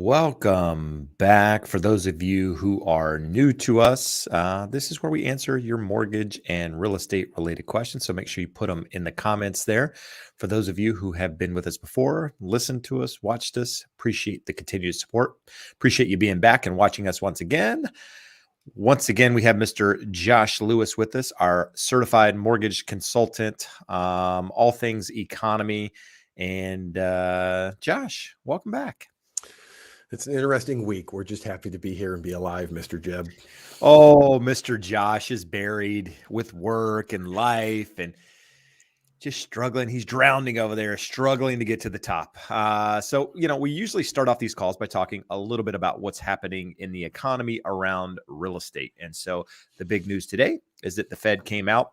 Welcome back. For those of you who are new to us, this is where we answer your mortgage and real estate related questions. So make sure you put them in the comments there. For those of you who have been with us before, listened to us, watched us, appreciate the continued support. Appreciate you being back and watching us once again. Once again, we have Mr. Josh Lewis with us, our certified mortgage consultant, all things economy. And Josh, welcome back. It's an interesting week. We're just happy to be here and be alive, Mr. Jeb. Oh, Mr. Josh is buried with work and life and just struggling. He's drowning over there, struggling to get to the top. So, we usually start off these calls by talking a little bit about what's happening in the economy around real estate. And so the big news today is that the Fed came out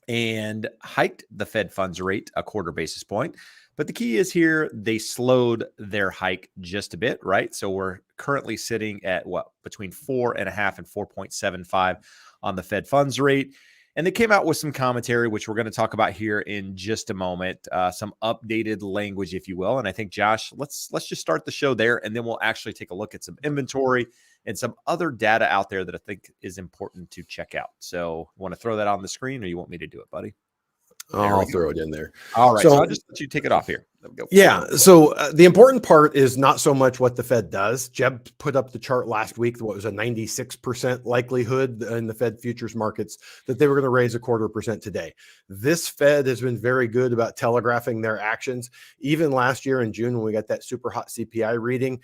and hiked the Fed funds rate a quarter basis point. But the key is here, they slowed their hike just a bit, right? So we're currently sitting at between 4.5 and 4.75 on the Fed funds rate. And they came out with some commentary, which we're going to talk about here in just a moment, some updated language, if you will. And I think, Josh, let's just start the show there, and then we'll actually take a look at some inventory and some other data out there that I think is important to check out. So want to throw that on the screen, or you want me to do it, buddy? I'll throw it in there. All right. So I'll just let you take it off here. Yeah. So the important part is not so much what the Fed does. Jeb put up the chart last week, what was a 96% likelihood in the Fed futures markets that they were going to raise 0.25% today. This Fed has been very good about telegraphing their actions. Even last year in June, when we got that super hot CPI reading,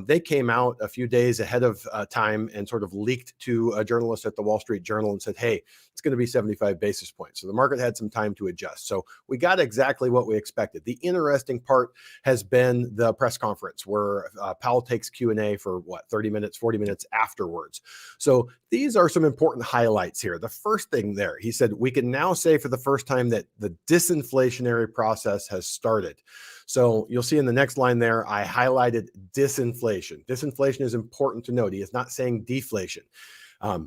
they came out a few days ahead of time and sort of leaked to a journalist at the Wall Street Journal and said, hey, it's going to be 75 basis points. So the market had some time to adjust. So we got exactly what we expected. The interesting part has been the press conference where Powell takes Q&A for 30 minutes, 40 minutes afterwards. So these are some important highlights here. The first thing there, he said, we can now say for the first time that the disinflationary process has started. So you'll see in the next line there, I highlighted disinflation. Disinflation is important to note. He is not saying deflation.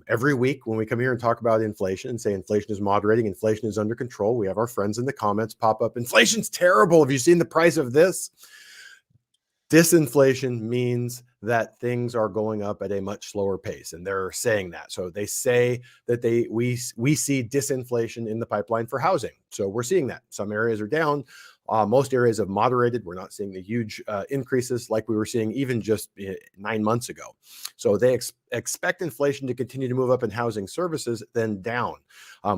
Every week when we come here and talk about inflation and say inflation is moderating, inflation is under control, we have our friends in the comments pop up, inflation's terrible. Have you seen the price of this? Disinflation means that things are going up at a much slower pace, and they're saying that. So they say that we see disinflation in the pipeline for housing. So we're seeing that. Some areas are down. Most areas have moderated. We're not seeing the huge increases like we were seeing even just 9 months ago. So they expect inflation to continue to move up in housing services, then down.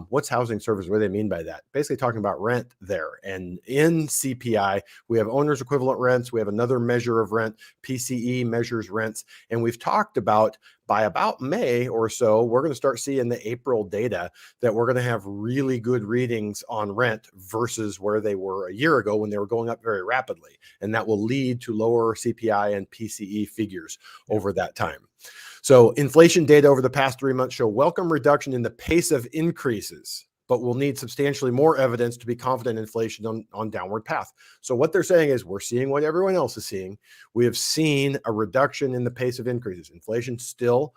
What's housing service? What do they mean by that? Basically talking about rent there. And in CPI, we have owner's equivalent rents. We have another measure of rent. PCE measures rents. And we've talked about by about May or so, we're going to start seeing the April data that we're going to have really good readings on rent versus where they were a year ago when they were going up very rapidly. And that will lead to lower CPI and PCE figures over that time. So inflation data over the past 3 months show welcome reduction in the pace of increases, but we'll need substantially more evidence to be confident inflation on downward path. So what they're saying is we're seeing what everyone else is seeing. We have seen a reduction in the pace of increases. Inflation still,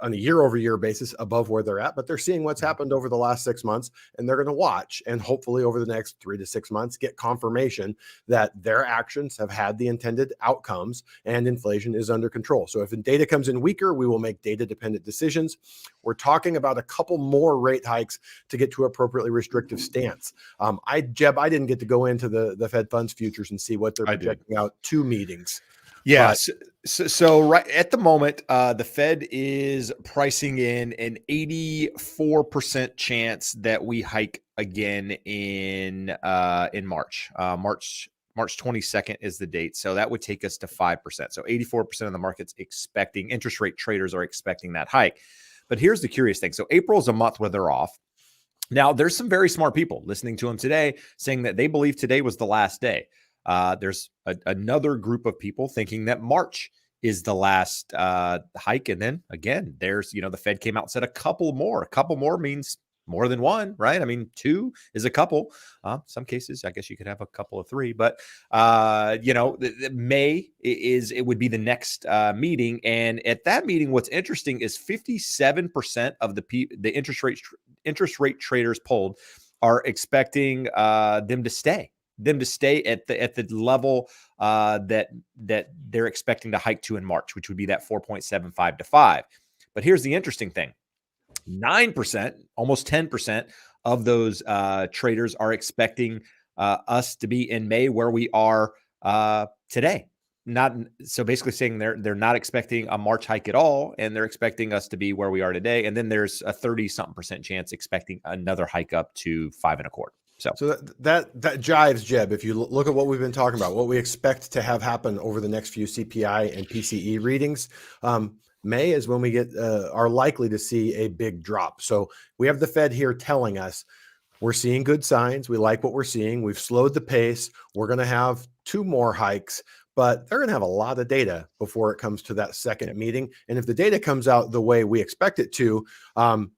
on a year-over-year basis above where they're at, but they're seeing what's happened over the last 6 months, and they're going to watch and hopefully over the next 3 to 6 months get confirmation that their actions have had the intended outcomes and inflation is under control. So if the data comes in weaker, we will make data-dependent decisions. We're talking about a couple more rate hikes to get to appropriately restrictive stance. Jeb, I didn't get to go into the Fed funds futures and see what they're projecting out 2 meetings. Yes. So right at the moment, the Fed is pricing in an 84% chance that we hike again in March. March 22nd is the date. So that would take us to 5%. So 84% of the market's expecting, interest rate traders are expecting that hike. But here's the curious thing. So April is a month where they're off. Now, there's some very smart people listening to him today saying that they believe today was the last day. There's another group of people thinking that March is the last hike. And then again, there's, the Fed came out and said a couple more. A couple more means more than one, right? I mean, 2 is a couple. Some cases, I guess you could have a couple of 3. But, May it would be the next meeting. And at that meeting, what's interesting is 57% of the interest rate traders polled are expecting them to stay at the level that they're expecting to hike to in March, which would be that 4.75 to 5. But here's the interesting thing. 9%, almost 10% of those traders are expecting us to be in May where we are today. So basically saying they're not expecting a March hike at all, and they're expecting us to be where we are today. And then there's a 30-something% chance expecting another hike up to 5.25. So that jives, Jeb. If you look at what we've been talking about, what we expect to have happen over the next few CPI and PCE readings, May is when we are likely to see a big drop. So we have the Fed here telling us we're seeing good signs. We like what we're seeing. We've slowed the pace. We're going to have 2 more hikes, but they're going to have a lot of data before it comes to that second meeting. And if the data comes out the way we expect it to,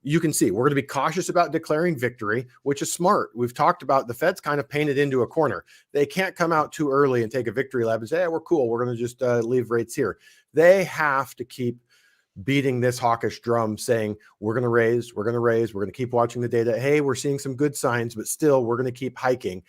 you can see we're going to be cautious about declaring victory, which is smart. We've talked about the Fed's kind of painted into a corner. They can't come out too early and take a victory lap and say, hey, we're cool. We're going to just leave rates here. They have to keep beating this hawkish drum saying, we're going to raise, we're going to keep watching the data. Hey, we're seeing some good signs, but still we're going to keep hiking.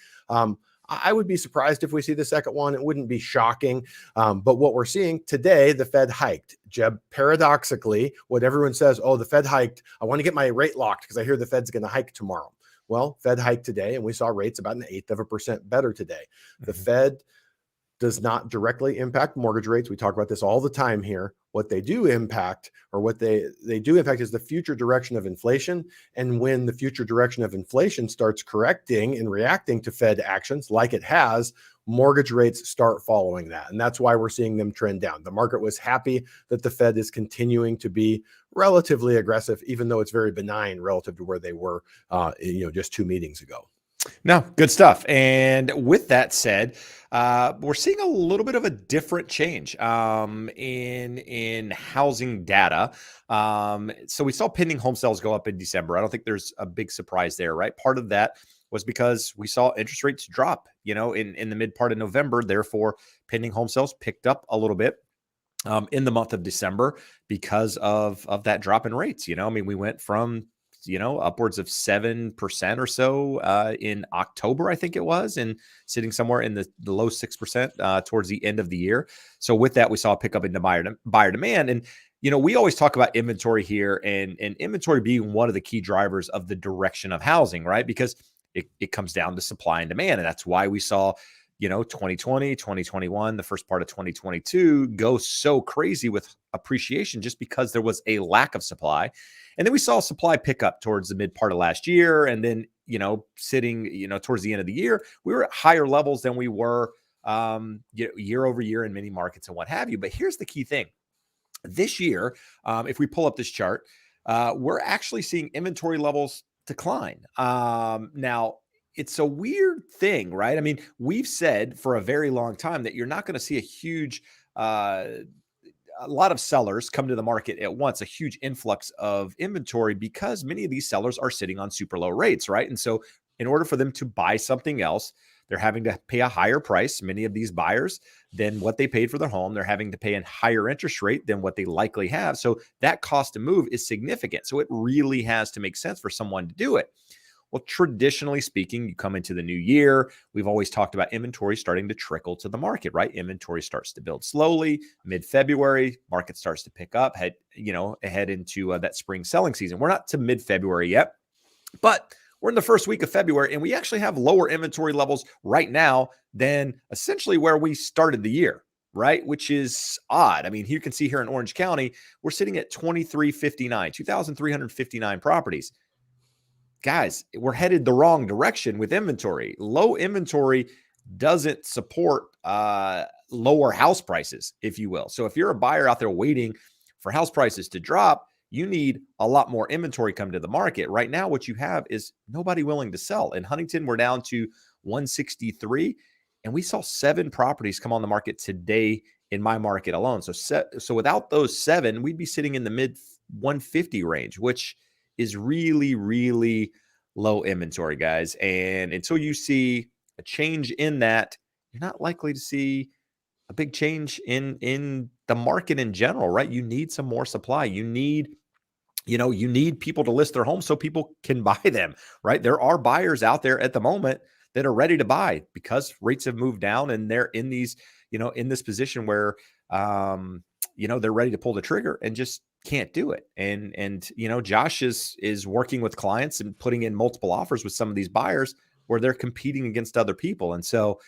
I would be surprised if we see the second one. It wouldn't be shocking. But what we're seeing today, the Fed hiked. Jeb, paradoxically, what everyone says, oh, the Fed hiked. I want to get my rate locked because I hear the Fed's going to hike tomorrow. Well, Fed hiked today, and we saw rates about 1/8% better today. The Fed does not directly impact mortgage rates. We talk about this all the time here. What they do impact, or what they do impact, is the future direction of inflation. And when the future direction of inflation starts correcting and reacting to Fed actions like it has, mortgage rates start following that. And that's why we're seeing them trend down. The market was happy that the Fed is continuing to be relatively aggressive, even though it's very benign relative to where they were just 2 meetings ago. No, good stuff. And with that said, we're seeing a little bit of a different change in housing data. So we saw pending home sales go up in December. I don't think there's a big surprise there, right? Part of that was because we saw interest rates drop, in the mid part of November. Therefore, pending home sales picked up a little bit. in the month of December because of that drop in rates. I mean, we went from upwards of 7% or so in October, I think it was, and sitting somewhere in the low 6% towards the end of the year. So with that, we saw a pickup in the buyer demand. And we always talk about inventory here, and inventory being one of the key drivers of the direction of housing, right? Because it comes down to supply and demand. And that's why we saw 2020, 2021, the first part of 2022 go so crazy with appreciation just because there was a lack of supply. And then we saw supply pick up towards the mid part of last year. And then, sitting, towards the end of the year, we were at higher levels than we were year over year in many markets and what have you. But here's the key thing. This year, if we pull up this chart, we're actually seeing inventory levels decline. Now, it's a weird thing, right? I mean, we've said for a very long time that you're not going to see a lot of sellers come to the market at once, a huge influx of inventory, because many of these sellers are sitting on super low rates, right? And so in order for them to buy something else, they're having to pay a higher price, many of these buyers, than what they paid for their home. They're having to pay a higher interest rate than what they likely have. So that cost to move is significant. So it really has to make sense for someone to do it. Well, traditionally speaking, you come into the new year, we've always talked about inventory starting to trickle to the market, right? Inventory starts to build slowly. Mid-February, market starts to pick up, head into that spring selling season. We're not to mid-February yet, but we're in the first week of February, and we actually have lower inventory levels right now than essentially where we started the year, right? Which is odd. I mean, you can see here in Orange County, we're sitting at 2,359 properties. Guys, we're headed the wrong direction with inventory. Low inventory doesn't support lower house prices, if you will. So if you're a buyer out there waiting for house prices to drop, you need a lot more inventory come to the market. Right now, what you have is nobody willing to sell. In Huntington, we're down to 163, and we saw 7 properties come on the market today in my market alone. So without those 7, we'd be sitting in the mid 150 range, which is really, really low inventory, guys. And until you see a change in that, you're not likely to see a big change in the market in general, right? You need some more supply. You need people to list their homes so people can buy them, right? There are buyers out there at the moment that are ready to buy because rates have moved down, and they're in this position where, they're ready to pull the trigger and just can't do it. And Josh is working with clients and putting in multiple offers with some of these buyers where they're competing against other people. And so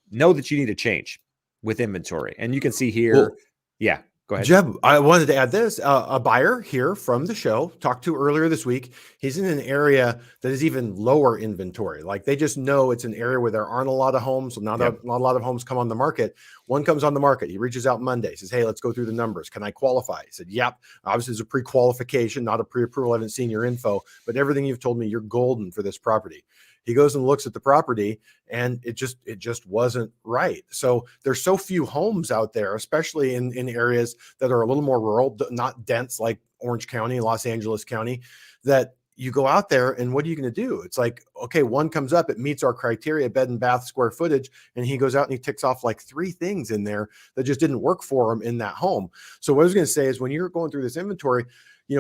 know that you need a change with inventory. And you can see here. Well, yeah, go ahead. Jeb, I wanted to add this. A buyer here from the show talked to earlier this week. He's in an area that is even lower inventory. Like, they just know it's an area where there aren't a lot of homes. Not a lot of homes come on the market. One comes on the market. He reaches out Monday, says, "Hey, let's go through the numbers. Can I qualify?" He said, "Yep." Obviously, it's a pre-qualification, not a pre-approval. I haven't seen your info, but everything you've told me, you're golden for this property. He goes and looks at the property, and it just wasn't right. So there's so few homes out there, especially in areas that are a little more rural, not dense like Orange County, Los Angeles County, that you go out there and what are you going to do? It's like, okay, one comes up, it meets our criteria, bed and bath, square footage, and he goes out and he ticks off like 3 things in there that just didn't work for him in that home. So what I was going to say is, when you're going through this inventory,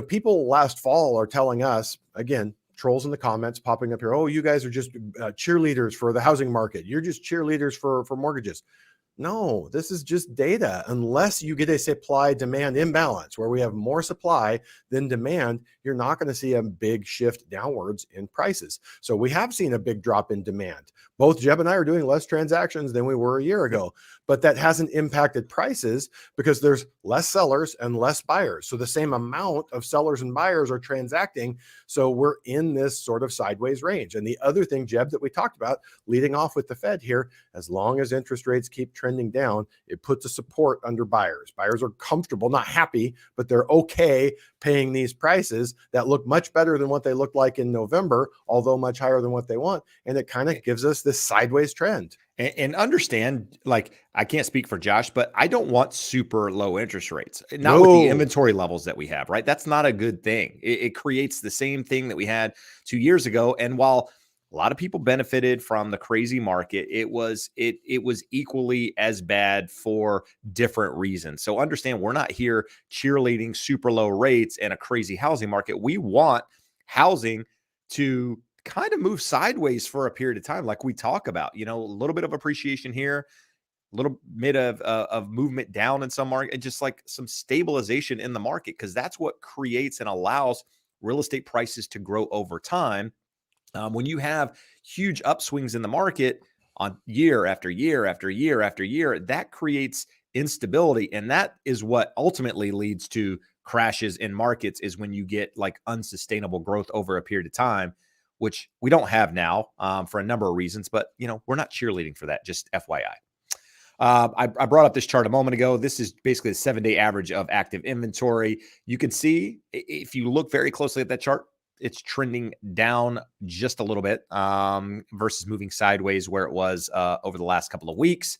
people last fall are telling us, again, trolls in the comments popping up here, "Oh, you guys are just cheerleaders for the housing market. You're just cheerleaders for mortgages." No, this is just data. Unless you get a supply demand imbalance where we have more supply than demand, you're not going to see a big shift downwards in prices. So we have seen a big drop in demand. Both Jeb and I are doing less transactions than we were a year ago, but that hasn't impacted prices because there's less sellers and less buyers. So the same amount of sellers and buyers are transacting. So we're in this sort of sideways range. And the other thing, Jeb, that we talked about leading off with the Fed here, as long as interest rates keep trending down, it puts a support under buyers. Buyers are comfortable, not happy, but they're okay paying these prices that look much better than what they looked like in November, although much higher than what they want. And it kind of gives us this sideways trend. And understand, like, I can't speak for Josh, but I don't want super low interest rates, not with the inventory levels that we have, right? That's not a good thing. It creates the same thing that we had 2 years ago. And while A lot of people benefited from the crazy market. It was equally as bad for different reasons. So understand, we're not here cheerleading super low rates and a crazy housing market. We want housing to kind of move sideways for a period of time, like we talk about. A little bit of appreciation here, a little bit of movement down in some market, and just like some stabilization in the market, because that's what creates and allows real estate prices to grow over time. When you have huge upswings in the market on year after year after year after year, that creates instability. And that is what ultimately leads to crashes in markets, is when you get like unsustainable growth over a period of time, which we don't have now for a number of reasons. But, we're not cheerleading for that, just FYI. I brought up this chart a moment ago. This is basically the 7-day average of active inventory. You can see, if you look very closely at that chart, it's trending down just a little bit versus moving sideways where it was over the last couple of weeks.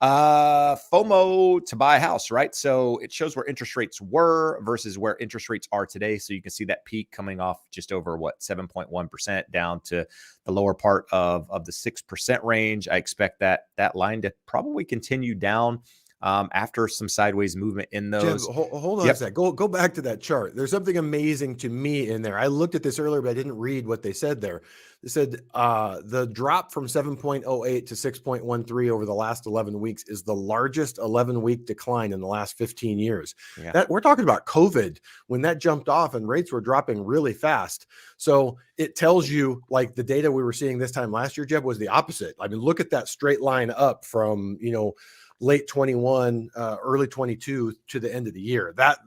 FOMO to buy a house, right? So it shows where interest rates were versus where interest rates are today. So you can see that peak coming off just over 7.1% down to the lower part of the 6% range. I expect that line to probably continue down after some sideways movement in those. Jeb, hold on a sec. Go back to that chart. There's something amazing to me in there. I looked at this earlier, but I didn't read what they said there. They said the drop from 7.08 to 6.13 over the last 11 weeks is the largest 11-week decline in the last 15 years. Yeah. That we're talking about COVID, when that jumped off and rates were dropping really fast. So it tells you, like, the data we were seeing this time last year, Jeb, was the opposite. I mean, look at that straight line up from, late 21, early 22 to the end of the year. That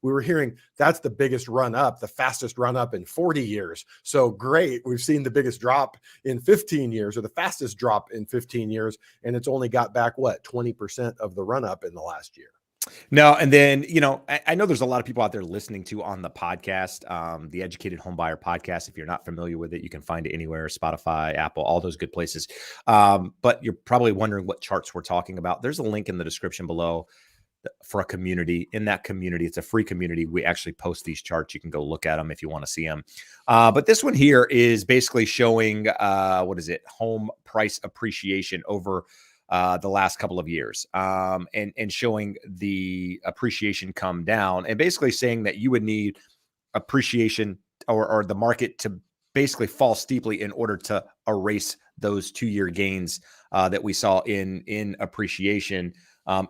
we were hearing, that's the biggest run up, the fastest run up in 40 years. So great. We've seen the biggest drop in 15 years, or the fastest drop in 15 years. And it's only got back 20% of the run up in the last year. No, and then, I know there's a lot of people out there listening to on the podcast, the Educated Homebuyer podcast. If you're not familiar with it, you can find it anywhere, Spotify, Apple, all those good places. But you're probably wondering what charts we're talking about. There's a link in the description below for a community. In that community, it's a free community. We actually post these charts. You can go look at them if you want to see them. But this one here is basically showing, home price appreciation over the last couple of years, and showing the appreciation come down, and basically saying that you would need appreciation or the market to basically fall steeply in order to erase those 2-year gains that we saw in appreciation,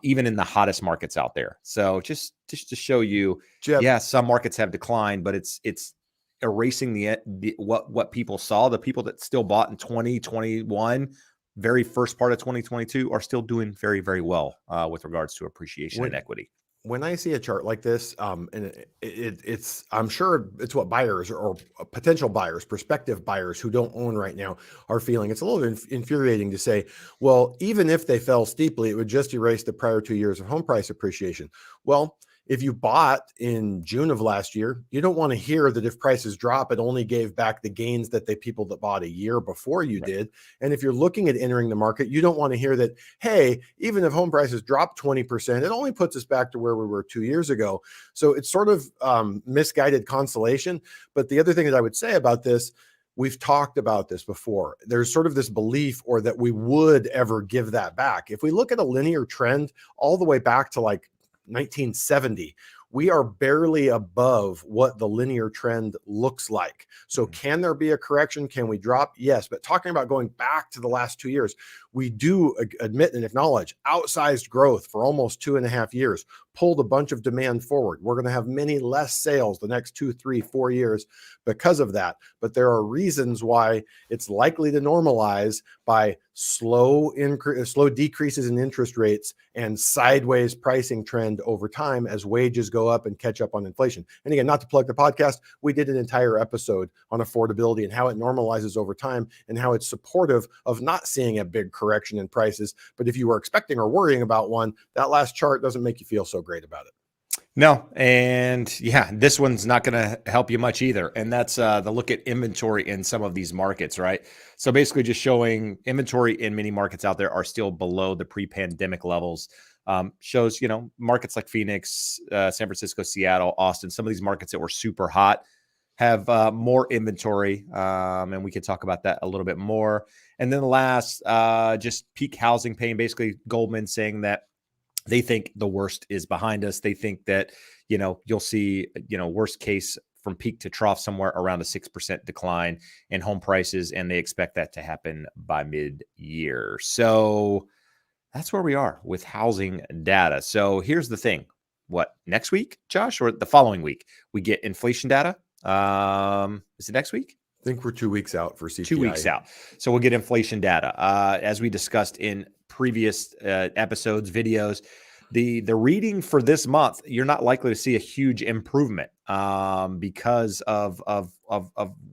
even in the hottest markets out there. So just to show you, Jeb, some markets have declined, but it's erasing what people saw. The people that still bought in 2021, very first part of 2022, are still doing very, very well with regards to appreciation and equity. When I see a chart like this, and it's, I'm sure it's what buyers or potential buyers, prospective buyers who don't own right now are feeling. It's a little infuriating to say, well, even if they fell steeply, it would just erase the prior 2 years of home price appreciation. Well, if you bought in June of last year, you don't want to hear that if prices drop, it only gave back the gains that the people that bought a year before you did. And if you're looking at entering the market, you don't want to hear that, hey, even if home prices drop 20%, it only puts us back to where we were 2 years ago. So it's sort of misguided consolation. But the other thing that I would say about this, we've talked about this before. There's sort of this belief, or that we would ever give that back. If we look at a linear trend all the way back to like 1970, we are barely above what the linear trend looks like. So can there be a correction? Can we drop? Yes. But talking about going back to the last 2 years, we do admit and acknowledge outsized growth for almost 2.5 years, pulled a bunch of demand forward. We're going to have many less sales the next 2, 3, 4 years because of that. But there are reasons why it's likely to normalize by slow decreases in interest rates and sideways pricing trend over time as wages go up and catch up on inflation. And again, not to plug the podcast, we did an entire episode on affordability and how it normalizes over time and how it's supportive of not seeing a big correction in prices. But if you were expecting or worrying about one, that last chart doesn't make you feel so great about it. No. And this one's not going to help you much either. And that's the look at inventory in some of these markets, right? So basically just showing inventory in many markets out there are still below the pre-pandemic levels. Shows, markets like Phoenix, San Francisco, Seattle, Austin, some of these markets that were super hot, have more inventory, and we could talk about that a little bit more. And then the last, just peak housing pain, basically Goldman saying that they think the worst is behind us. They think that, you'll see, worst case from peak to trough somewhere around a 6% decline in home prices, and they expect that to happen by mid-year. So that's where we are with housing data. So here's the thing. What, next week, Josh, or the following week, we get inflation data? Is it next week? I think we're 2 weeks out for CPI. 2 weeks out. So we'll get inflation data. As we discussed in previous episodes, videos, the reading for this month, you're not likely to see a huge improvement because of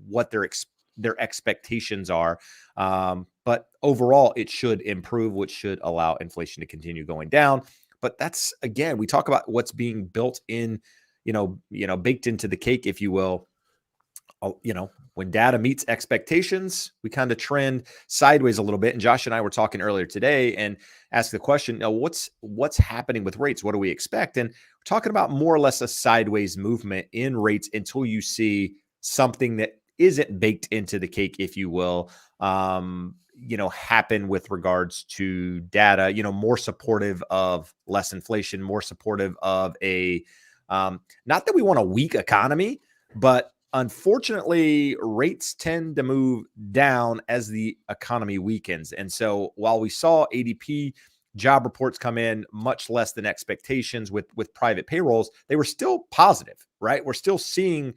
what their expectations are. But overall, it should improve, which should allow inflation to continue going down. But that's, again, we talk about what's being built in, baked into the cake, if you will. When data meets expectations, we kind of trend sideways a little bit. And Josh and I were talking earlier today and asked the question, what's happening with rates? What do we expect? And we're talking about more or less a sideways movement in rates until you see something that isn't baked into the cake, if you will, happen with regards to data, more supportive of less inflation, more supportive of not that we want a weak economy, but unfortunately, rates tend to move down as the economy weakens. And so while we saw ADP job reports come in much less than expectations with private payrolls, they were still positive, right? We're still seeing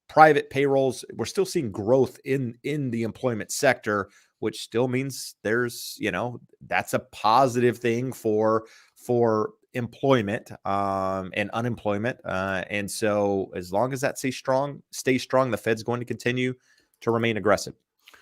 private payrolls. We're still seeing growth in the employment sector, which still means there's, that's a positive thing for employment and unemployment. And so as long as that stays strong, the Fed's going to continue to remain aggressive.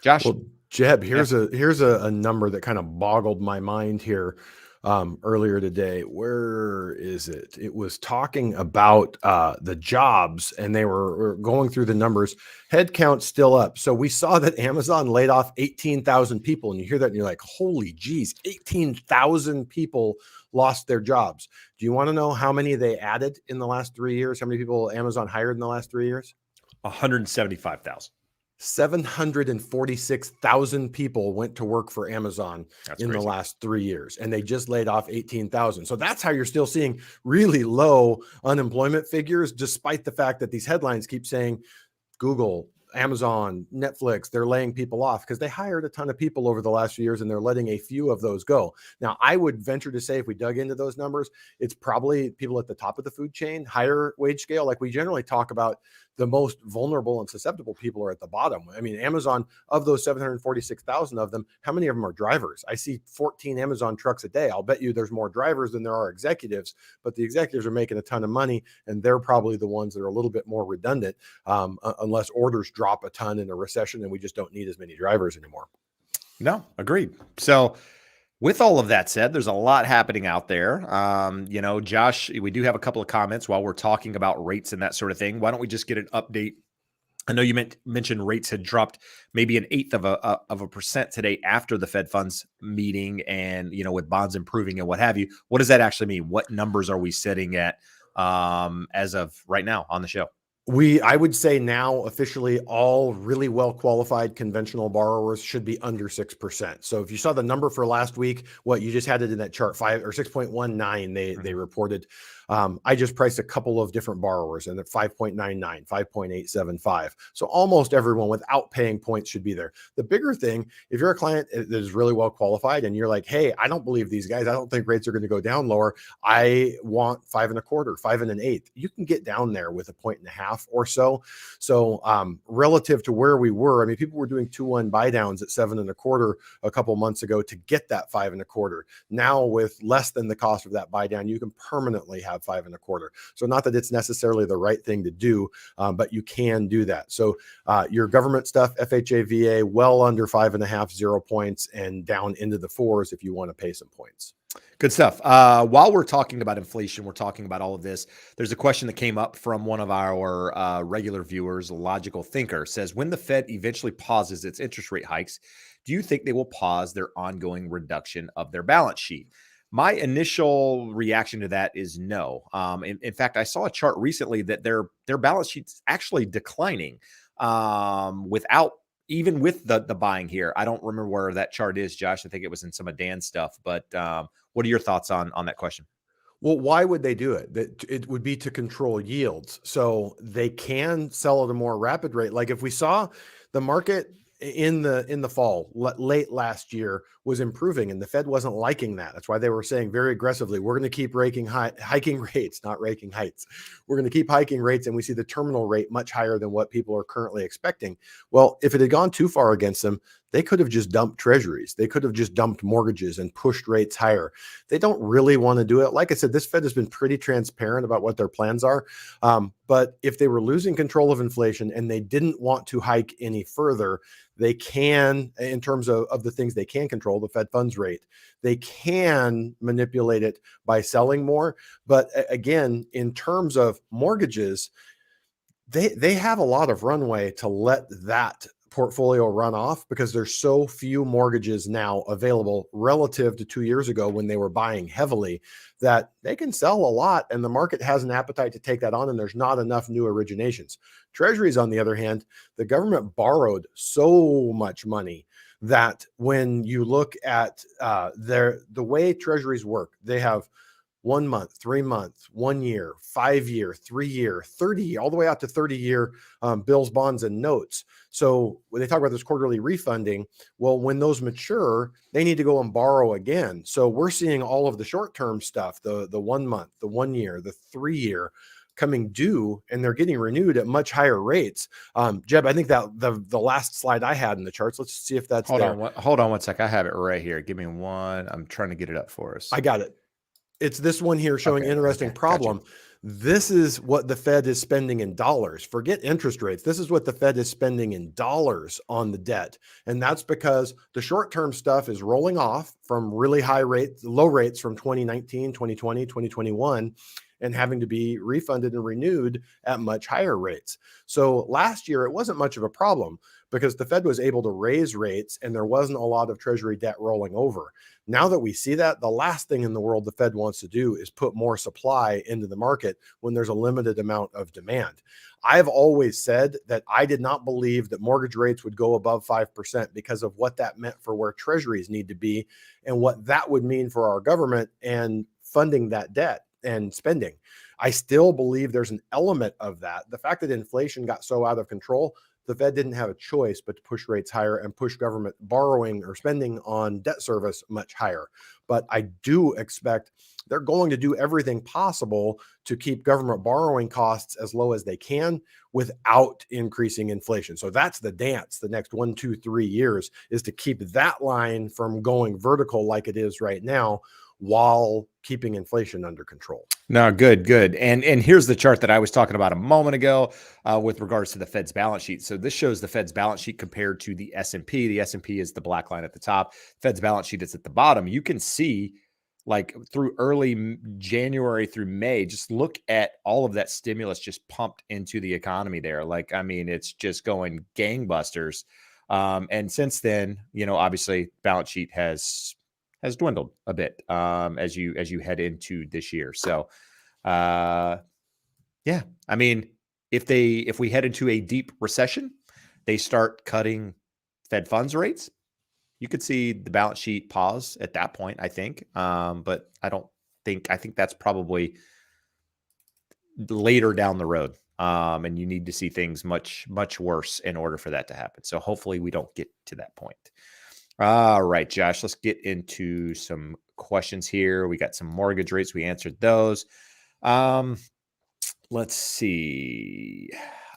Josh? Well, Jeb, here's a number that kind of boggled my mind here earlier today. Where is it? It was talking about the jobs, and they were going through the numbers. Headcount still up. So we saw that Amazon laid off 18,000 people, and you hear that and you're like, holy geez, 18,000 people lost their jobs. Do you want to know how many they added in the last 3 years? How many people Amazon hired in the last 3 years? 175,000. 746,000 people went to work for Amazon in the last 3 years, and they just laid off 18,000. So that's how you're still seeing really low unemployment figures, despite the fact that these headlines keep saying Google, Amazon, Netflix, they're laying people off because they hired a ton of people over the last few years and they're letting a few of those go. Now, I would venture to say if we dug into those numbers, it's probably people at the top of the food chain, higher wage scale. Like we generally talk about, the most vulnerable and susceptible people are at the bottom. I mean, Amazon, of those 746,000 of them, how many of them are drivers? I see 14 Amazon trucks a day. I'll bet you there's more drivers than there are executives, but the executives are making a ton of money, and they're probably the ones that are a little bit more redundant unless orders drop a ton in a recession and we just don't need as many drivers anymore. No, agreed. So with all of that said, there's a lot happening out there. Josh, we do have a couple of comments while we're talking about rates and that sort of thing. Why don't we just get an update? I know you mentioned rates had dropped maybe 1/8 of a percent today after the Fed funds meeting, and with bonds improving and what have you. What does that actually mean? What numbers are we sitting at as of right now on the show? I would say now officially all really well qualified conventional borrowers should be under 6%. So if you saw the number for last week, what you just had it in that chart, 6.19, they reported. I just priced a couple of different borrowers and at 5.99, 5.875. So almost everyone without paying points should be there. The bigger thing, if you're a client that is really well qualified and you're like, hey, I don't believe these guys, I don't think rates are going to go down lower. I want 5.25, 5.125. You can get down there with 1.5 or so. So relative to where we were, I mean, people were doing 2-1 buy downs at 7.25 a couple months ago to get that 5.25. Now with less than the cost of that buy down, you can permanently have 5.25. So not that it's necessarily the right thing to do, but you can do that. So your government stuff, FHA, VA, well under 5.5, 0 points, and down into the 4s if you want to pay some points. Good stuff. While we're talking about inflation, we're talking about all of this. There's a question that came up from one of our regular viewers, a logical thinker, says, when the Fed eventually pauses its interest rate hikes, do you think they will pause their ongoing reduction of their balance sheet? My initial reaction to that is no. In fact, I saw a chart recently that their balance sheet's actually declining without even with the buying here. I don't remember where that chart is, Josh. I think it was in some of Dan's stuff. But what are your thoughts on that question? Well, why would they do it? That it would be to control yields. So they can sell at a more rapid rate. Like if we saw the market in the fall, late last year was improving and the Fed wasn't liking that. That's why they were saying very aggressively, we're going to keep hiking rates, not raking heights. We're going to keep hiking rates. And we see the terminal rate much higher than what people are currently expecting. Well, if it had gone too far against them, they could have just dumped treasuries. They could have just dumped mortgages and pushed rates higher. They don't really want to do it. Like I said, this Fed has been pretty transparent about what their plans are. But if they were losing control of inflation and they didn't want to hike any further, they can, in terms of the things they can control, the Fed funds rate, they can manipulate it by selling more. But again, in terms of mortgages, they have a lot of runway to let that portfolio run off because there's so few mortgages now available relative to 2 years ago when they were buying heavily that they can sell a lot and the market has an appetite to take that on and there's not enough new originations. Treasuries, on the other hand, the government borrowed so much money that when you look at the way treasuries work, they have 1 month, 3 month, 1 year, 5 year, 3 year, 30, all the way out to 30-year bills, bonds, and notes. So when they talk about this quarterly refunding, well, when those mature, they need to go and borrow again. So we're seeing all of the short-term stuff, the 1 month, the 1 year, the 3 year coming due, and they're getting renewed at much higher rates. Jeb, I think that the last slide I had in the charts, let's see if that's there. Hold on one sec. I have it right here. Give me one. I'm trying to get it up for us. I got it. It's this one here showing interesting problem. Gotcha. This is what the Fed is spending in dollars. Forget interest rates. This is what the Fed is spending in dollars on the debt. And that's because the short-term stuff is rolling off from really high rates, low rates from 2019, 2020, 2021, and having to be refunded and renewed at much higher rates. So last year, it wasn't much of a problem because the Fed was able to raise rates and there wasn't a lot of treasury debt rolling over. Now that we see that, the last thing in the world the Fed wants to do is put more supply into the market when there's a limited amount of demand. I've always said that I did not believe that mortgage rates would go above 5% because of what that meant for where treasuries need to be and what that would mean for our government and funding that debt and spending. I still believe there's an element of that. The fact that inflation got so out of control, the Fed didn't have a choice but to push rates higher and push government borrowing or spending on debt service much higher. But I do expect they're going to do everything possible to keep government borrowing costs as low as they can without increasing inflation. So that's the dance the next 1, 2, 3 years is to keep that line from going vertical like it is right now while keeping inflation under control. No, good. And here's the chart that I was talking about a moment ago with regards to the Fed's balance sheet. So this shows the Fed's balance sheet compared to the S&P. The S&P is the black line at the top. Fed's balance sheet is at the bottom. You can see like through early January through May, just look at all of that stimulus just pumped into the economy there. Like, I mean, it's just going gangbusters. And since then, obviously balance sheet has dwindled a bit as you head into this year. So, yeah, I mean, if we head into a deep recession, they start cutting Fed funds rates. You could see the balance sheet pause at that point, I think. But I think that's probably later down the road. And you need to see things much, much worse in order for that to happen. So hopefully we don't get to that point. All right, Josh, let's get into some questions here. We got some mortgage rates. We answered those. Let's see.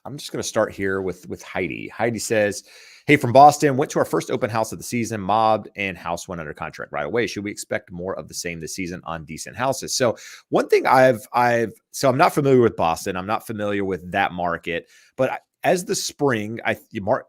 I'm just going to start here with Heidi. Heidi says, hey, from Boston, went to our first open house of the season, mobbed, and house went under contract right away. Should we expect more of the same this season on decent houses? So one thing so I'm not familiar with Boston. I'm not familiar with that market, but as the spring,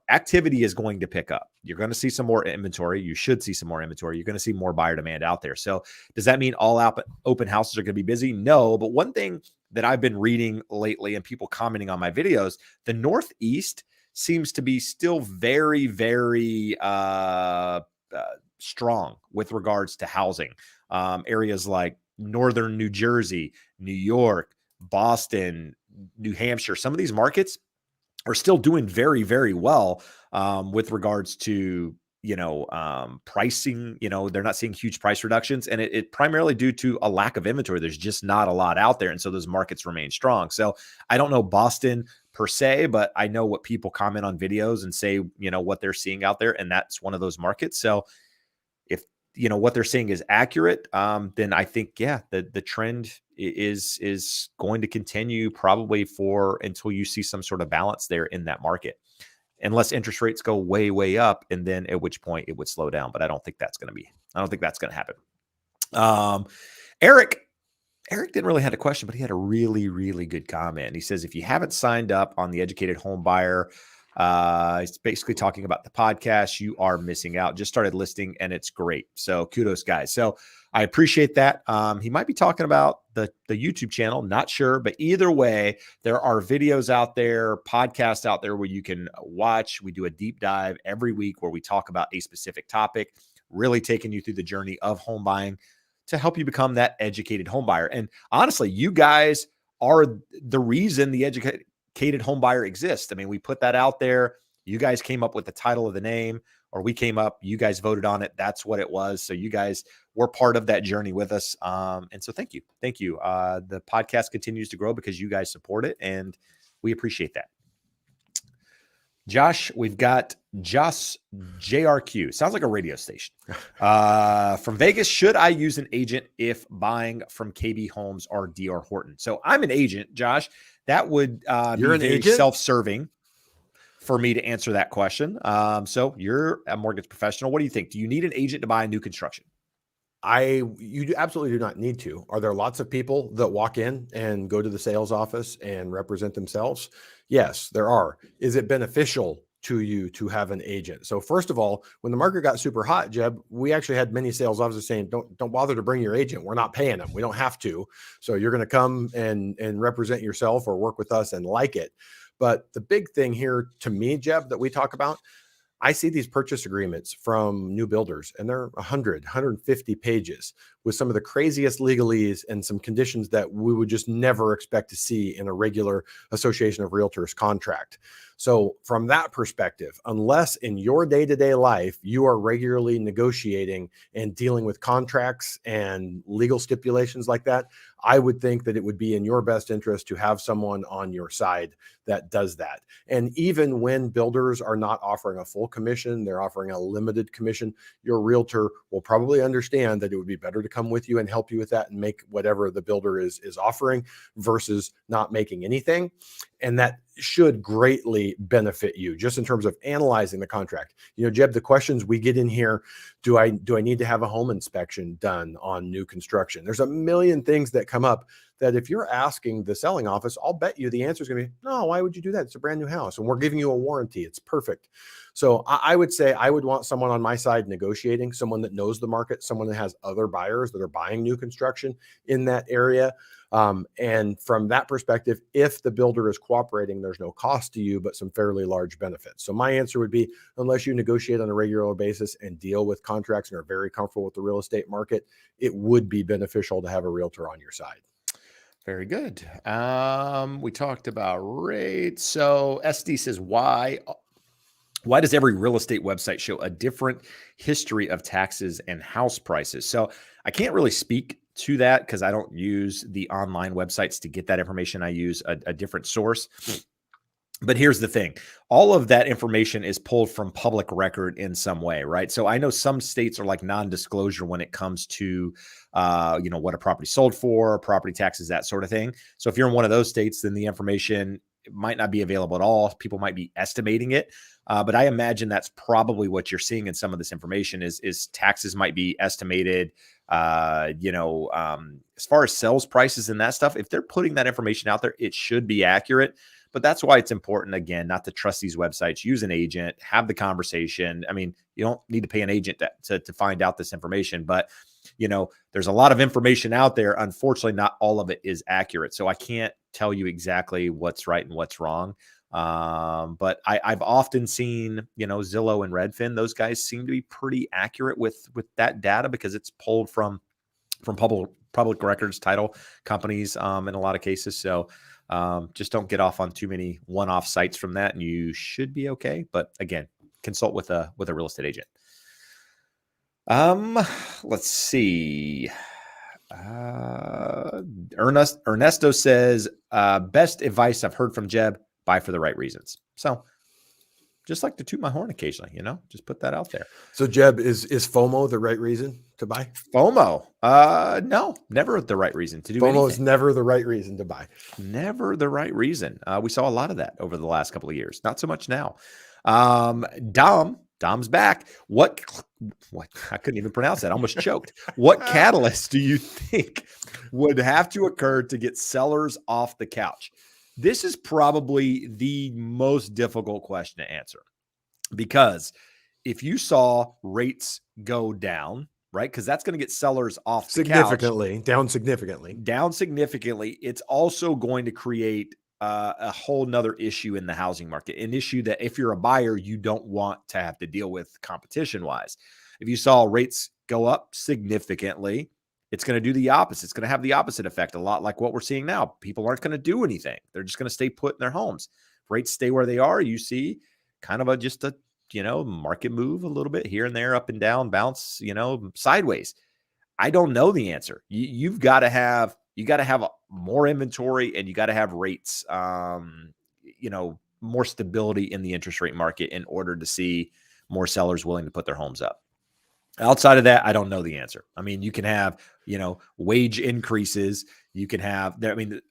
activity is going to pick up. You're going to see some more inventory. You should see some more inventory. You're going to see more buyer demand out there. So does that mean all out open houses are going to be busy? No, but one thing that I've been reading lately and people commenting on my videos, the Northeast seems to be still very, very strong with regards to housing. Areas like northern New Jersey, New York, Boston, New Hampshire, some of these markets are still doing very, very well with regards to, pricing. They're not seeing huge price reductions, and it primarily due to a lack of inventory. There's just not a lot out there. And so those markets remain strong. So I don't know Boston per se, but I know what people comment on videos and say, what they're seeing out there. And that's one of those markets. So if, what they're saying is accurate, then I think, the trend is going to continue probably until you see some sort of balance there in that market, unless interest rates go way, way up. And then at which point it would slow down. But I don't think that's going to happen. Eric didn't really have a question, but he had a really, really good comment. And he says, if you haven't signed up on the Educated Home Buyer, it's basically talking about the podcast, you are missing out. Just started listening and it's great. So kudos, guys. So I appreciate that. He might be talking about the YouTube channel, not sure, but either way, there are videos out there, podcasts out there where you can watch. We do a deep dive every week where we talk about a specific topic, really taking you through the journey of home buying to help you become that educated home buyer. And honestly, you guys are the reason the educated home buyer exists. I mean, we put that out there. You guys came up with the title of the name, or we came up, you guys voted on it. That's what it was. So you guys were part of that journey with us. And so thank you. Thank you. The podcast continues to grow because you guys support it, and we appreciate that. Josh, we've got Josh JRQ. Sounds like a radio station. From Vegas, should I use an agent if buying from KB Homes or D.R. Horton? So I'm an agent, Josh. That would be very self-serving for me to answer that question. So you're a mortgage professional. What do you think? Do you need an agent to buy a new construction? You absolutely do not need to. Are there lots of people that walk in and go to the sales office and represent themselves? Yes, there are. Is it beneficial to you to have an agent? So first of all, when the market got super hot, Jeb, we actually had many sales offices saying, don't bother to bring your agent. We're not paying them. We don't have to. So you're going to come and represent yourself or work with us and like it. But the big thing here to me, Jeb, that we talk about, I see these purchase agreements from new builders, and they're 100, 150 pages with some of the craziest legalese and some conditions that we would just never expect to see in a regular Association of Realtors contract. So from that perspective, unless in your day-to-day life, you are regularly negotiating and dealing with contracts and legal stipulations like that, I would think that it would be in your best interest to have someone on your side that does that. And even when builders are not offering a full commission, they're offering a limited commission, your realtor will probably understand that it would be better to come with you and help you with that and make whatever the builder is offering versus not making anything. And that should greatly benefit you just in terms of analyzing the contract. Jeb, the questions we get in here, do I need to have a home inspection done on new construction? There's a million things that come up that if you're asking the selling office, I'll bet you the answer is going to be, no, why would you do that? It's a brand new house and we're giving you a warranty. It's perfect. So I would say I would want someone on my side negotiating, someone that knows the market, someone that has other buyers that are buying new construction in that area. And from that perspective, if the builder is cooperating, there's no cost to you, but some fairly large benefits. So my answer would be, unless you negotiate on a regular basis and deal with contracts and are very comfortable with the real estate market, it would be beneficial to have a realtor on your side. Very good. We talked about rates. So SD says, why does every real estate website show a different history of taxes and house prices? So I can't really speak to that because I don't use the online websites to get that information. I use a different source. But here's the thing. All of that information is pulled from public record in some way, right? So I know some states are like non-disclosure when it comes to, what a property sold for, property taxes, that sort of thing. So if you're in one of those states, then the information might not be available at all. People might be estimating it. But I imagine that's probably what you're seeing in some of this information is taxes might be estimated. As far as sales prices and that stuff, if they're putting that information out there, it should be accurate. But that's why it's important, again, not to trust these websites. Use an agent, have the conversation. I mean, you don't need to pay an agent to find out this information, but there's a lot of information out there. Unfortunately, not all of it is accurate. So I can't tell you exactly what's right and what's wrong. But I've often seen, Zillow and Redfin, those guys seem to be pretty accurate with that data because it's pulled from public records title companies in a lot of cases. So just don't get off on too many one-off sites from that, and you should be okay. But again, consult with a real estate agent. Let's see. Ernesto says, best advice I've heard from Jeb, buy for the right reasons. So just like to toot my horn occasionally, just put that out there. So Jeb, is FOMO the right reason to buy? FOMO? No, never the right reason to do anything. FOMO is never the right reason to buy. Never the right reason. We saw a lot of that over the last couple of years. Not so much now. Dom's back. What I couldn't even pronounce that. I almost choked. What catalyst do you think would have to occur to get sellers off the couch? This is probably the most difficult question to answer, because if you saw rates go down, right, because that's going to get sellers off the couch. Down significantly. It's also going to create a whole nother issue in the housing market, an issue that if you're a buyer, you don't want to have to deal with competition wise. If you saw rates go up significantly, it's going to do the opposite. It's going to have the opposite effect, a lot like what we're seeing now. People aren't going to do anything. They're just going to stay put in their homes. If rates stay where they are, you see kind of just a market move a little bit here and there, up and down, bounce, sideways. I don't know the answer. You got to have more inventory, and you got to have rates, more stability in the interest rate market in order to see more sellers willing to put their homes up. Outside of that, I don't know the answer. I mean, you can have, wage increases. You can have,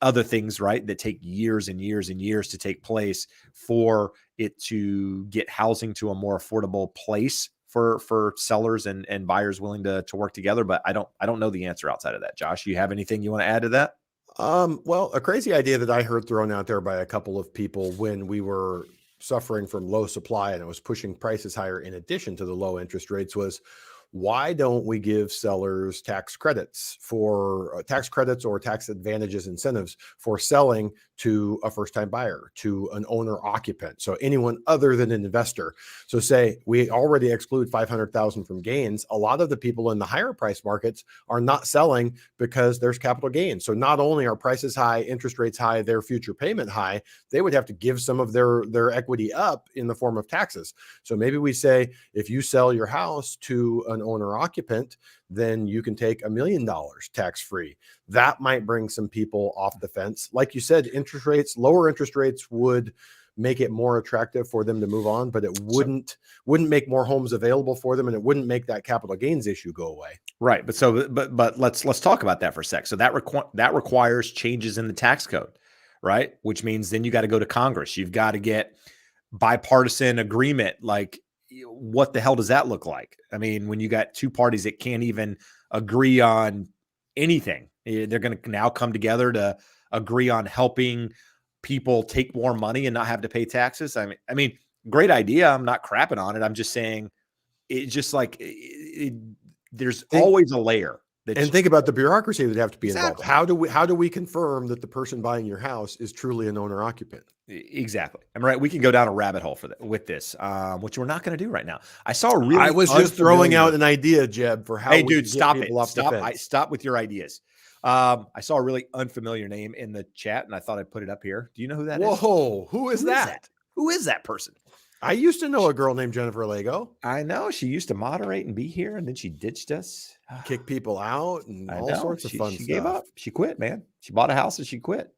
other things, right, that take years and years and years to take place for it to get housing to a more affordable place for sellers and buyers willing to work together. But I don't know the answer outside of that. Josh, you have anything you want to add to that? Well, a crazy idea that I heard thrown out there by a couple of people when we were suffering from low supply and it was pushing prices higher in addition to the low interest rates was, why don't we give sellers tax credits or tax advantages, incentives for selling to a first-time buyer, to an owner occupant, so anyone other than an investor? So say we already exclude 500,000 from gains. A lot of the people in the higher price markets are not selling because there's capital gains. So not only are prices high, interest rates high, their future payment high, they would have to give some of their equity up in the form of taxes. So maybe we say, if you sell your house to an owner occupant, then you can take $1 million tax free. That might bring some people off the fence. Like you said, lower interest rates would make it more attractive for them to move on, but it wouldn't make more homes available for them, and it wouldn't make that capital gains issue go away. Right. But let's talk about that for a sec. So that requires changes in the tax code, right? Which means then you got to go to Congress. You've got to get bipartisan agreement. Like, what the hell does that look like? I mean, when you got two parties that can't even agree on anything, they're going to now come together to agree on helping people take more money and not have to pay taxes. I mean, great idea. I'm not crapping on it. I'm just saying it's just like there's always a layer. And think about the bureaucracy that would have to be involved. How do we confirm that the person buying your house is truly an owner occupant? Exactly. I'm right. We can go down a rabbit hole with this, which we're not going to do right now. I was just throwing out an idea, Jeb, for how. Hey, dude, stop it. Stop with your ideas. I saw a really unfamiliar name in the chat, and I thought I'd put it up here. Do you know who that is? Whoa, who is that? Who is that person? I used to know a girl named Jennifer Lego. I know. She used to moderate and be here, and then she ditched us. Kick people out and all sorts of fun stuff. She gave up. She quit, man. She bought a house and she quit.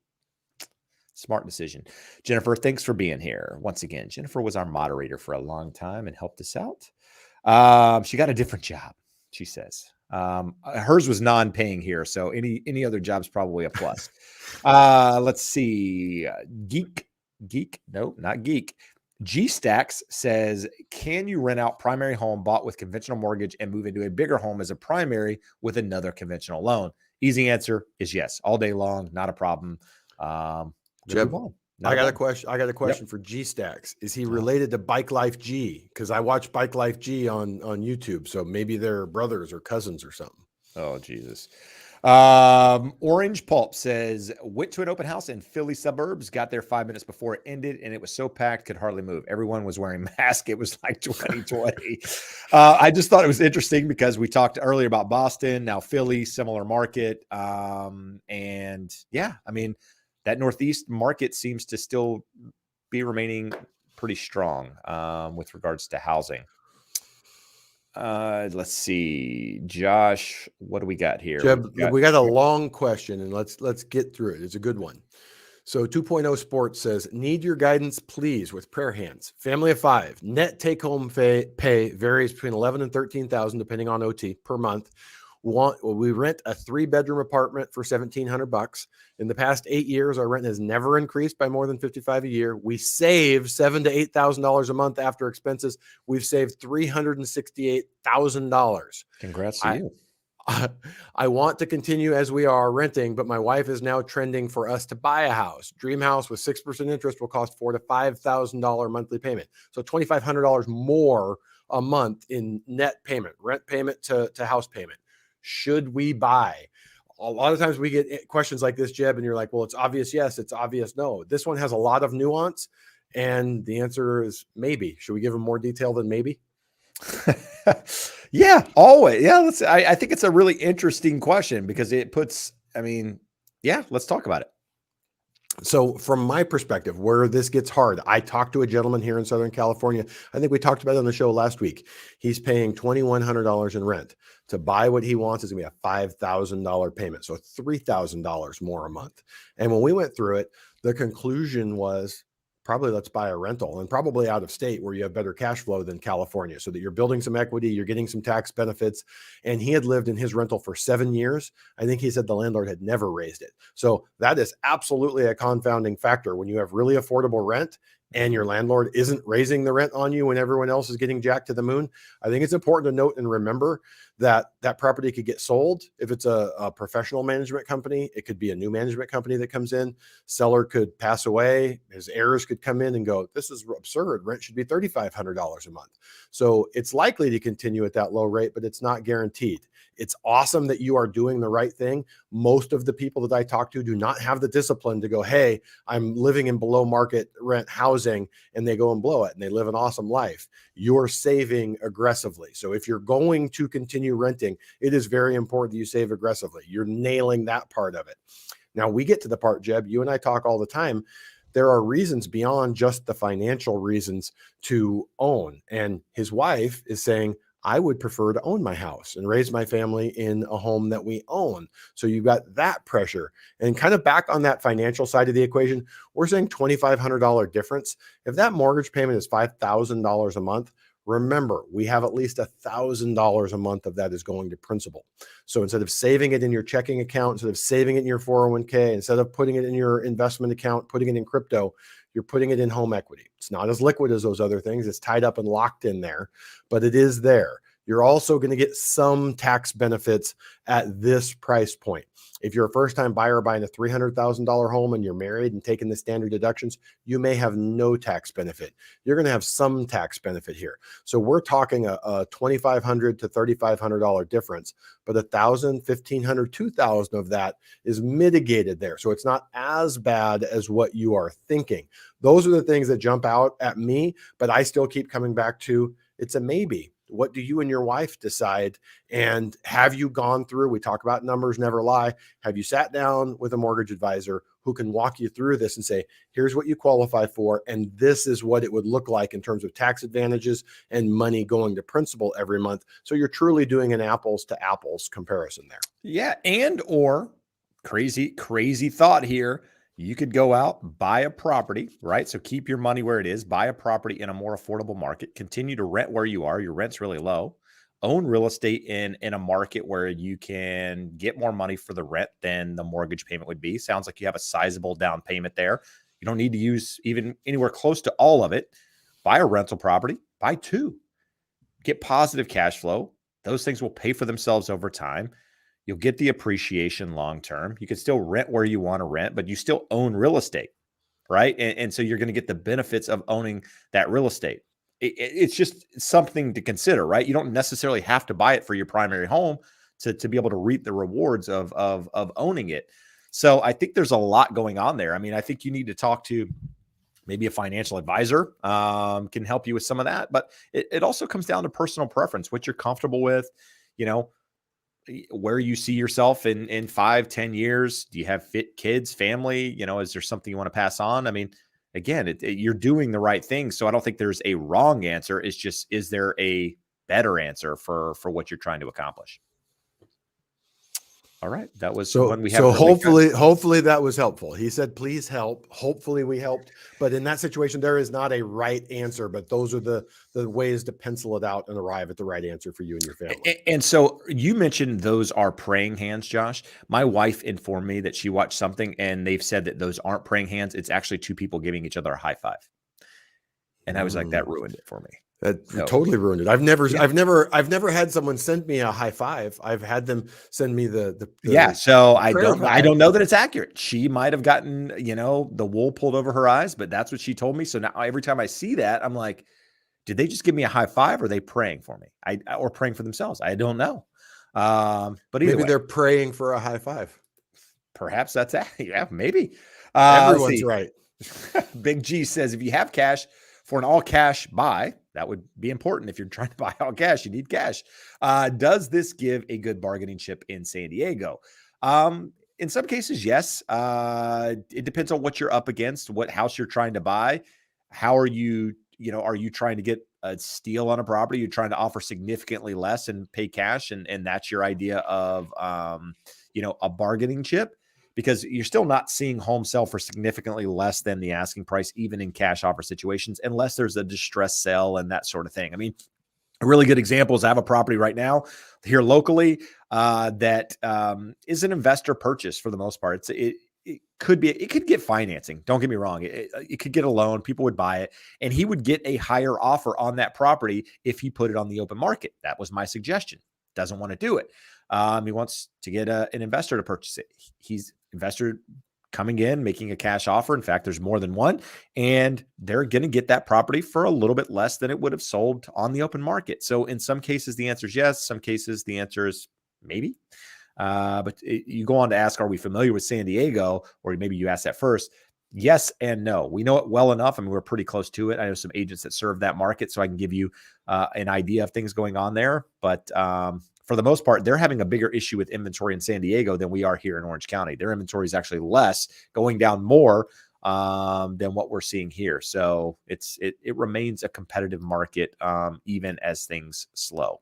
Smart decision. Jennifer, thanks for being here. Once again, Jennifer was our moderator for a long time and helped us out. She got a different job, she says. Hers was non-paying here, so any other job's probably a plus. Let's see. No, not Geek. G-Stacks says, can you rent out primary home bought with conventional mortgage and move into a bigger home as a primary with another conventional loan? Easy answer is yes. All day long, not a problem. Jeb, I got a question for G-Stacks. Is he related to Bike Life G? Because I watch Bike Life G on YouTube, so maybe they're brothers or cousins or something. Oh, Jesus. Orange Pulp says, went to an open house in Philly suburbs, got there 5 minutes before it ended, and it was so packed, could hardly move. Everyone was wearing masks. It was like 2020. I just thought it was interesting because we talked earlier about Boston, now Philly, similar market. And yeah, I mean, that Northeast market seems to still be remaining pretty strong with regards to housing. Let's see, Josh, what do we got here? Jeb, we got a long question, and let's get through it. It's a good one. So 2.0 Sports says, need your guidance, please, with prayer hands. Family of 5. Net take-home pay varies between 11 and 13,000, depending on OT per month. We rent a 3-bedroom apartment for $1,700. In the past 8 years, our rent has never increased by more than $55 a year. We save $7,000 to $8,000 a month after expenses. We've saved $368,000. Congrats to you. I want to continue as we are renting, but my wife is now trending for us to buy a house. Dream house with 6% interest will cost $4,000 to $5,000 monthly payment. So $2,500 more a month in net payment, rent payment to house payment. Should we buy? A lot of times we get questions like this, Jeb, and you're like, well, it's obvious yes, it's obvious no. This one has a lot of nuance, and the answer is maybe. Should we give them more detail than maybe? Yeah, always. Yeah, I think it's a really interesting question because it puts, let's talk about it. So from my perspective, where this gets hard, I talked to a gentleman here in Southern California. I think we talked about it on the show last week. He's paying $2,100 in rent. To buy what he wants is going to be a $5,000 payment. So $3,000 more a month. And when we went through it, the conclusion was probably let's buy a rental, and probably out of state where you have better cash flow than California, so that you're building some equity, you're getting some tax benefits. And he had lived in his rental for 7 years. I think he said the landlord had never raised it. So that is absolutely a confounding factor when you have really affordable rent and your landlord isn't raising the rent on you when everyone else is getting jacked to the moon. I think it's important to note and remember that that property could get sold. If it's a professional management company, it could be a new management company that comes in. Seller could pass away. His heirs could come in and go, this is absurd. Rent should be $3,500 a month. So it's likely to continue at that low rate, but it's not guaranteed. It's awesome that you are doing the right thing. Most of the people that I talk to do not have the discipline to go, hey, I'm living in below market rent housing, and they go and blow it and they live an awesome life. You're saving aggressively. So if you're going to continue renting, it is very important that you save aggressively. You're nailing that part of it. Now we get to the part, Jeb, you and I talk all the time. There are reasons beyond just the financial reasons to own. And his wife is saying, I would prefer to own my house and raise my family in a home that we own. So you've got that pressure. And kind of back on that financial side of the equation, we're saying $2,500 difference. If that mortgage payment is $5,000 a month, remember, we have at least $1,000 a month of that is going to principal. So instead of saving it in your checking account, instead of saving it in your 401k, instead of putting it in your investment account, putting it in crypto, you're putting it in home equity. It's not as liquid as those other things. It's tied up and locked in there, but it is there. You're also going to get some tax benefits at this price point. If you're a first-time buyer buying a $300,000 home and you're married and taking the standard deductions, you may have no tax benefit. You're going to have some tax benefit here. So we're talking a $2,500 to $3,500 difference, but $1,000, $1,500, $2,000 of that is mitigated there. So it's not as bad as what you are thinking. Those are the things that jump out at me, but I still keep coming back to it's a maybe. What do you and your wife decide? And have you gone through, we talk about numbers never lie. Have you sat down with a mortgage advisor who can walk you through this and say, here's what you qualify for, and this is what it would look like in terms of tax advantages and money going to principal every month. So you're truly doing an apples to apples comparison there. Yeah. And, or crazy thought here. You could go out, buy a property, right? So keep your money where it is, buy a property in a more affordable market, continue to rent where you are. Your rent's really low. Own real estate in a market where you can get more money for the rent than the mortgage payment would be. Sounds like you have a sizable down payment there. You don't need to use even anywhere close to all of it. Buy a rental property, buy 2, get positive cash flow. Those things will pay for themselves over time. You'll get the appreciation long-term. You can still rent where you want to rent, but you still own real estate, right? And so you're going to get the benefits of owning that real estate. It's just something to consider, right? You don't necessarily have to buy it for your primary home to be able to reap the rewards of owning it. So I think there's a lot going on there. I mean, I think you need to talk to maybe a financial advisor, can help you with some of that, but it also comes down to personal preference, what you're comfortable with, you know, where you see yourself in 5-10 years. Do you have fit kids, family? You know, is there something you want to pass on? I mean, again, you're doing the right thing. So I don't think there's a wrong answer. It's just, is there a better answer for what you're trying to accomplish? All right. That was one we haven't really hopefully that was helpful. He said, please help. Hopefully we helped. But in that situation, there is not a right answer, but those are the ways to pencil it out and arrive at the right answer for you and your family. And so you mentioned those are praying hands, Josh. My wife informed me that she watched something and they've said that those aren't praying hands. It's actually two people giving each other a high five. And I was like, that ruined it for me. That totally ruined it. I've never had someone send me a high five. I've had them send me the So I don't know that it's accurate. She might have gotten, you know, the wool pulled over her eyes, but that's what she told me. So now every time I see that, I'm like, did they just give me a high five or are they praying for me? Or praying for themselves? I don't know. But maybe they're praying for a high five. Perhaps that's that. Yeah, maybe. Everyone's right. Big G says, if you have cash for an all cash buy, that would be important. If you're trying to buy all cash, you need cash. Does this give a good bargaining chip in San Diego? In some cases, yes. It depends on what you're up against, what house you're trying to buy. How are you, are you trying to get a steal on a property? You're trying to offer significantly less and pay cash. And that's your idea of, a bargaining chip, because you're still not seeing homes sell for significantly less than the asking price, even in cash offer situations, unless there's a distressed sale and that sort of thing. I mean, a really good example is I have a property right now here locally that is an investor purchase for the most part. It could get financing. Don't get me wrong. It could get a loan. People would buy it and he would get a higher offer on that property if he put it on the open market. That was my suggestion. Doesn't want to do it. He wants to get an investor to purchase it. He's investor coming in, making a cash offer. In fact, there's more than one, and they're going to get that property for a little bit less than it would have sold on the open market. So in some cases, the answer is yes. Some cases, the answer is maybe. But you go on to ask, are we familiar with San Diego? Or maybe you asked that first. Yes and no. We know it well enough. I mean, we're pretty close to it. I know some agents that serve that market, so I can give you an idea of things going on there. But for the most part, they're having a bigger issue with inventory in San Diego than we are here in Orange County. Their inventory is actually less, going down more than what we're seeing here. So it remains a competitive market, even as things slow.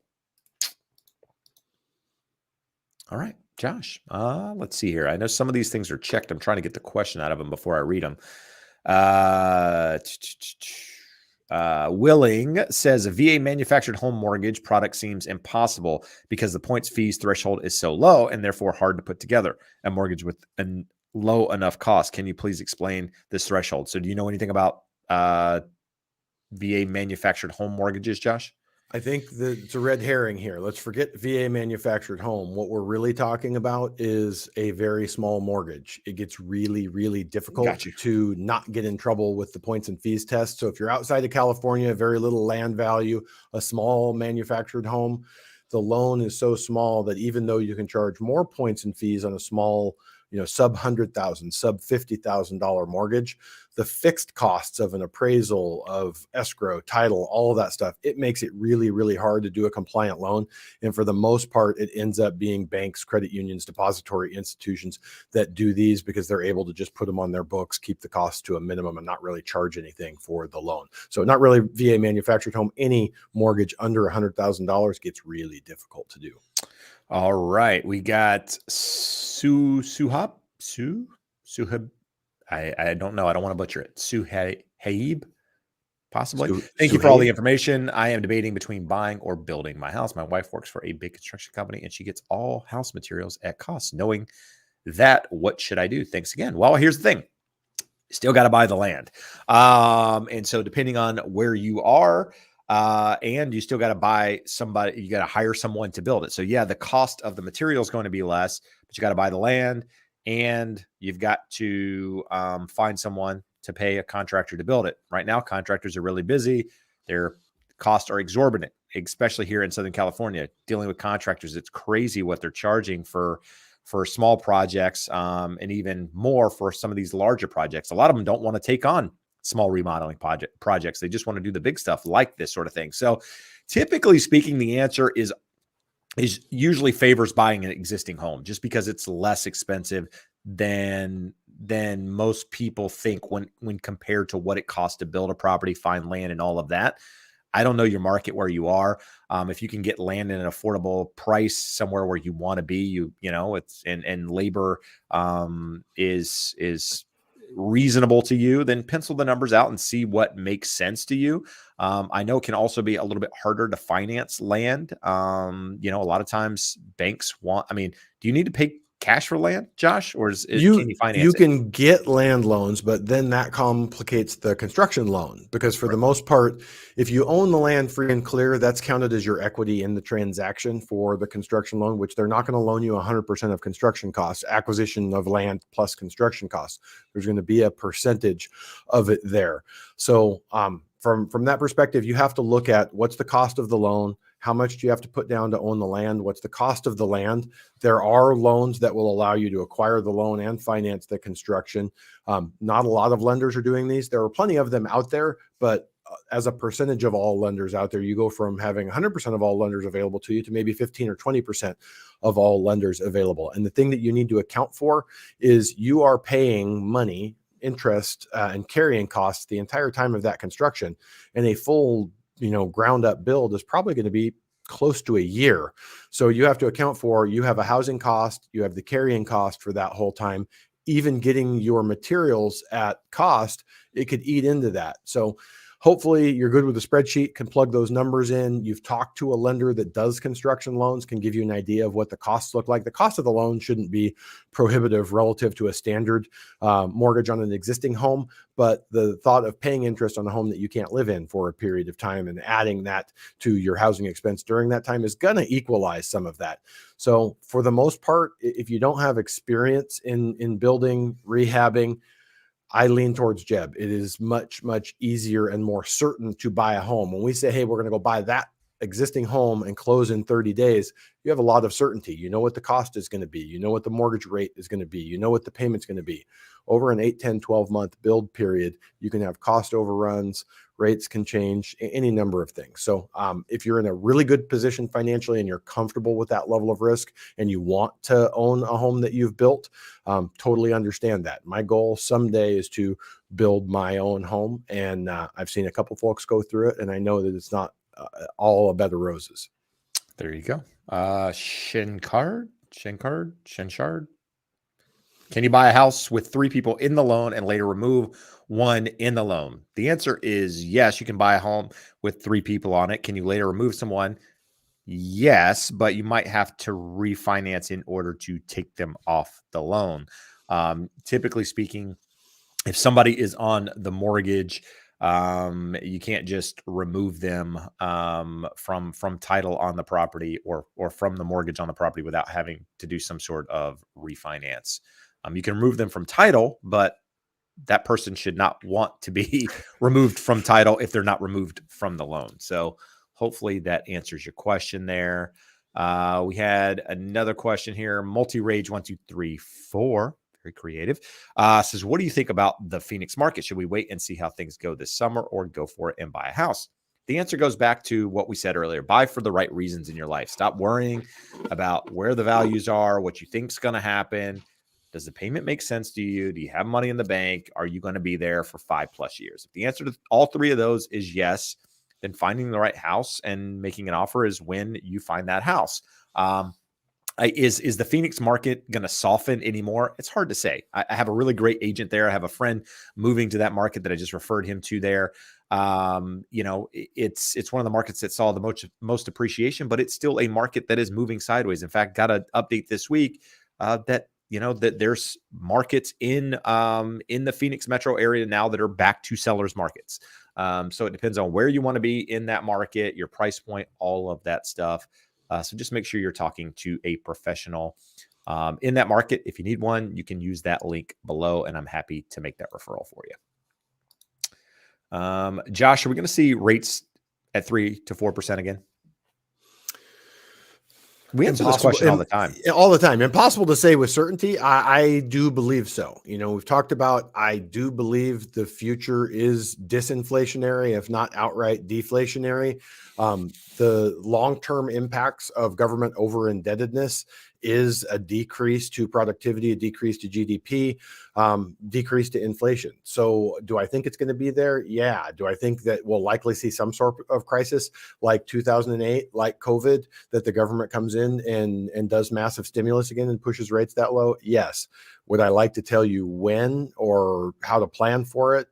All right, Josh, let's see here. I know some of these things are checked. I'm trying to get the question out of them before I read them. Willing says a VA manufactured home mortgage product seems impossible because the points fees threshold is so low and therefore hard to put together a mortgage with a low enough cost. Can you please explain this threshold? So do you know anything about VA manufactured home mortgages, Josh? I think that it's a red herring here. Let's forget VA manufactured home. What we're really talking about is a very small mortgage. It gets really, really difficult to not get in trouble with the points and fees test. So if you're outside of California, very little land value, a small manufactured home, the loan is so small that even though you can charge more points and fees on a small, sub $100,000, sub $50,000 mortgage, the fixed costs of an appraisal, of escrow, title, all of that stuff, it makes it really, really hard to do a compliant loan. And for the most part, it ends up being banks, credit unions, depository institutions that do these because they're able to just put them on their books, keep the costs to a minimum and not really charge anything for the loan. So not really VA manufactured home. Any mortgage under $100,000 gets really difficult to do. All right. We got Suhab. I don't know. I don't want to butcher it. Suhaib, possibly. Thank you for all the information. I am debating between buying or building my house. My wife works for a big construction company and she gets all house materials at cost. Knowing that, what should I do? Thanks again. Well, here's the thing. Still got to buy the land. And so depending on where you are, and you still got to buy somebody, you got to hire someone to build it. So yeah, the cost of the material is going to be less, but you got to buy the land and you've got to find someone to pay a contractor to build it. Right now, contractors are really busy. Their costs are exorbitant. especially here in Southern California, dealing with contractors. It's crazy what they're charging for small projects, and even more for some of these larger projects. A lot of them don't want to take on small remodeling projects. They just want to do the big stuff like this sort of thing. So typically speaking, the answer is usually favors buying an existing home, just because it's less expensive than most people think when compared to what it costs to build a property, find land, and all of that. I don't know your market where you are. If you can get land at an affordable price somewhere where you want to be, you know, it's and labor is reasonable to you, then pencil the numbers out and see what makes sense to you. I know it can also be a little bit harder to finance land. You know, a lot of times banks want, I mean, do you need to pay cash for land, Josh, or can you finance You it? can get land loans, but then that complicates the construction loan, because for the most part, if you own the land free and clear, that's counted as your equity in the transaction for the construction loan, which they're not going to loan you 100% of construction costs, acquisition of land plus construction costs. There's going to be a percentage of it there. So from that perspective, you have to look at what's the cost of the loan. How much do you have to put down to own the land? What's the cost of the land? There are loans that will allow you to acquire the loan and finance the construction. Not a lot of lenders are doing these. There are plenty of them out there, but as a percentage of all lenders out there, you go from having 100% of all lenders available to you to maybe 15 or 20% of all lenders available. And the thing that you need to account for is you are paying money, interest, and carrying costs the entire time of that construction. And a full ground up build is probably going to be close to a year. So you have to account for, you have a housing cost, you have the carrying cost for that whole time, even getting your materials at cost, it could eat into that. So hopefully you're good with a spreadsheet, can plug those numbers in. You've talked to a lender that does construction loans, can give you an idea of what the costs look like. The cost of the loan shouldn't be prohibitive relative to a standard mortgage on an existing home, but the thought of paying interest on a home that you can't live in for a period of time and adding that to your housing expense during that time is going to equalize some of that. So for the most part, if you don't have experience in building, rehabbing, I lean towards Jeb. It is much, much easier and more certain to buy a home. When we say, hey, we're going to go buy that existing home and close in 30 days, you have a lot of certainty. You know what the cost is going to be. You know what the mortgage rate is going to be. You know what the payment's going to be. Over an 8, 10, 12-month build period, you can have cost overruns, rates can change, any number of things. So if you're in a really good position financially and you're comfortable with that level of risk and you want to own a home that you've built, totally understand that. My goal someday is to build my own home. And I've seen a couple folks go through it, and I know that it's not all a bed of roses. There you go. Shenshard. Can you buy a house with 3 people in the loan and later remove one in the loan? The answer is yes. You can buy a home with 3 people on it. Can you later remove someone? Yes, but you might have to refinance in order to take them off the loan. Typically speaking, if somebody is on the mortgage, you can't just remove them from title on the property or from the mortgage on the property without having to do some sort of refinance. You can remove them from title, but that person should not want to be removed from title if they're not removed from the loan. So hopefully that answers your question there. We had another question here. Multi-Rage 1234, very creative. Says, what do you think about the Phoenix market? Should we wait and see how things go this summer or go for it and buy a house? The answer goes back to what we said earlier. Buy for the right reasons in your life. Stop worrying about where the values are, what you think is going to happen. Does the payment make sense to you? Do you have money in the bank? Are you going to be there for 5+ years? If the answer to all 3 of those is yes, then finding the right house and making an offer is when you find that house. Is the Phoenix market going to soften anymore? It's hard to say. I have a really great agent there. I have a friend moving to that market that I just referred him to there. It's one of the markets that saw the most appreciation, but it's still a market that is moving sideways. In fact, got an update this week that there's markets in the Phoenix metro area now that are back to sellers markets. So it depends on where you want to be in that market, your price point, all of that stuff. So just make sure you're talking to a professional in that market. If you need one, you can use that link below, and I'm happy to make that referral for you. Josh, are we going to see rates at 3 to 4% again? We answer this question all the time. All the time. Impossible to say with certainty. I do believe so. We've talked about, I do believe the future is disinflationary, if not outright deflationary. The long-term impacts of government over-indebtedness is a decrease to productivity, a decrease to GDP, decrease to inflation. So do I think it's going to be there? Yeah. Do I think that we'll likely see some sort of crisis like 2008, like COVID, that the government comes in and does massive stimulus again and pushes rates that low? Yes. Would I like to tell you when or how to plan for it?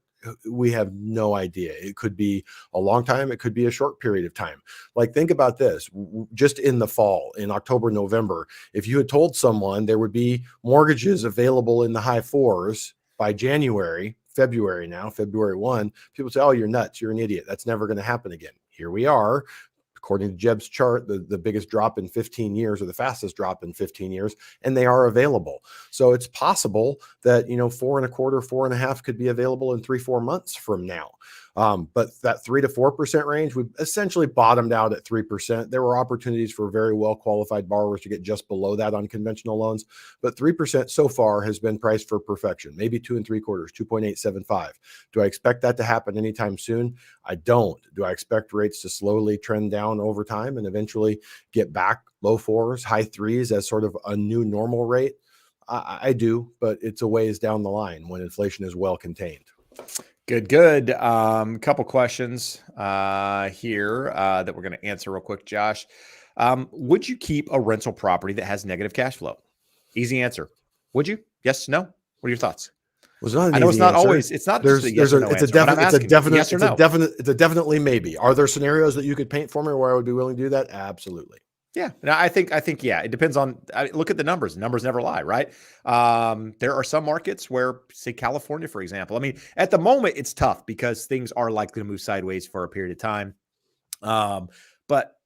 We have no idea. It could be a long time. It could be a short period of time. Like, think about this. Just in the fall, in October, November, if you had told someone there would be mortgages available in the high fours by January, February now, February 1, people say, oh, you're nuts. You're an idiot. That's never going to happen again. Here we are. According to Jeb's chart, the biggest drop in 15 years, or the fastest drop in 15 years, and they are available. So it's possible that, 4.25, 4.5 could be available in 3-4 months from now. But that 3 to 4% range, we've essentially bottomed out at 3%. There were opportunities for very well qualified borrowers to get just below that on conventional loans, but 3% so far has been priced for perfection. Maybe 2 3/4, 2.875. Do I expect that to happen anytime soon? I don't. Do I expect rates to slowly trend down over time and eventually get back low fours, high threes as sort of a new normal rate? I do, but it's a ways down the line when inflation is well contained. Good. Couple questions here that we're going to answer real quick, Josh. Would you keep a rental property that has negative cash flow? Easy answer. Would you? Yes, no? What are your thoughts? Well, it's not I know it's not answer. Always. It's not just a yes or no answer. It's a definitely maybe. Are there scenarios that you could paint for me where I would be willing to do that? Absolutely. Yeah. No, I think, yeah, it depends on, look at the numbers. Numbers never lie, right? There are some markets where, say, California, for example. I mean, at the moment, it's tough because things are likely to move sideways for a period of time. But,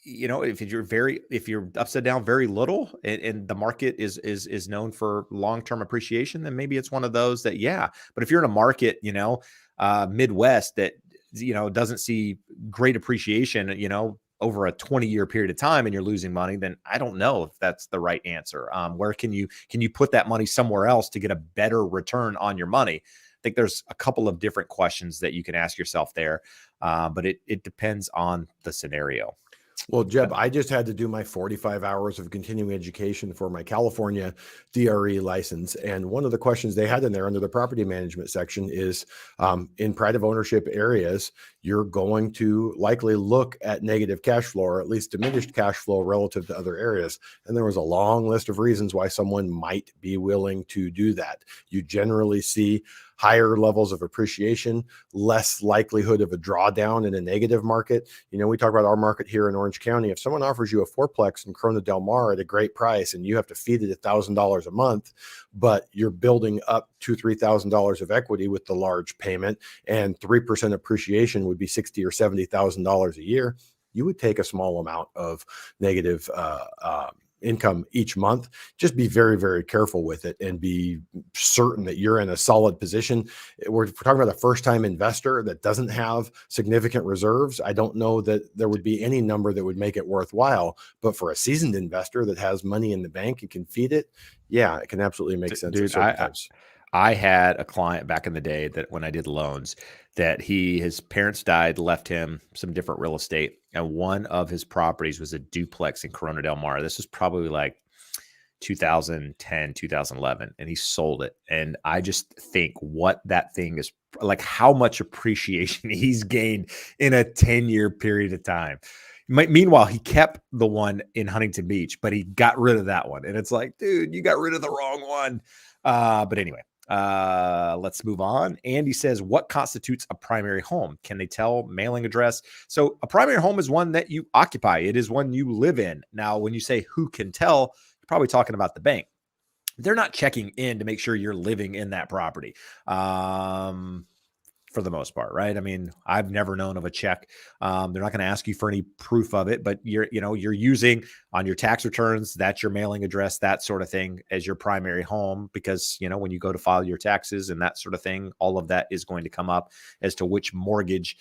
if you're upside down very little and the market is known for long-term appreciation, then maybe it's one of those that, yeah. But if you're in a market, Midwest that, doesn't see great appreciation, over a 20-year period of time and you're losing money, then I don't know if that's the right answer. Where can you put that money somewhere else to get a better return on your money? I think there's a couple of different questions that you can ask yourself there, but it depends on the scenario. Well, Jeb, I just had to do my 45 hours of continuing education for my California DRE license. And one of the questions they had in there under the property management section is, in pride of ownership areas, you're going to likely look at negative cash flow, or at least diminished cash flow relative to other areas. And there was a long list of reasons why someone might be willing to do that. You generally see higher levels of appreciation, less likelihood of a drawdown in a negative market. We talk about our market here in Orange County. If someone offers you a fourplex in Corona Del Mar at a great price and you have to feed it $1,000 a month, but you're building up $2,000-3,000 of equity with the large payment, and 3% appreciation would be $60,000 or $70,000 a year, you would take a small amount of negative income each month. Just be very, very careful with it and be certain that you're in a solid position. We're talking about a first-time investor that doesn't have significant reserves. I don't know that there would be any number that would make it worthwhile, but for a seasoned investor that has money in the bank and can feed it, yeah, it can absolutely make sense. Dude, I had a client back in the day that when I did loans, that his parents died, left him some different real estate. And one of his properties was a duplex in Corona Del Mar. This was probably like 2010, 2011. And he sold it. And I just think what that thing is like, how much appreciation he's gained in a 10-year period of time. Meanwhile, he kept the one in Huntington Beach, but he got rid of that one. And it's like, dude, you got rid of the wrong one. But anyway, let's move on. Andy says, what constitutes a primary home? Can they tell mailing address? So a primary home is one that you occupy. It is one you live in. Now, when you say who can tell, you're probably talking about the bank. They're not checking in to make sure you're living in that property. For for the most part, right? I mean, I've never known of a check. They're not going to ask you for any proof of it, but you're using on your tax returns, that's your mailing address, that sort of thing, as your primary home, because, when you go to file your taxes and that sort of thing, all of that is going to come up as to which mortgage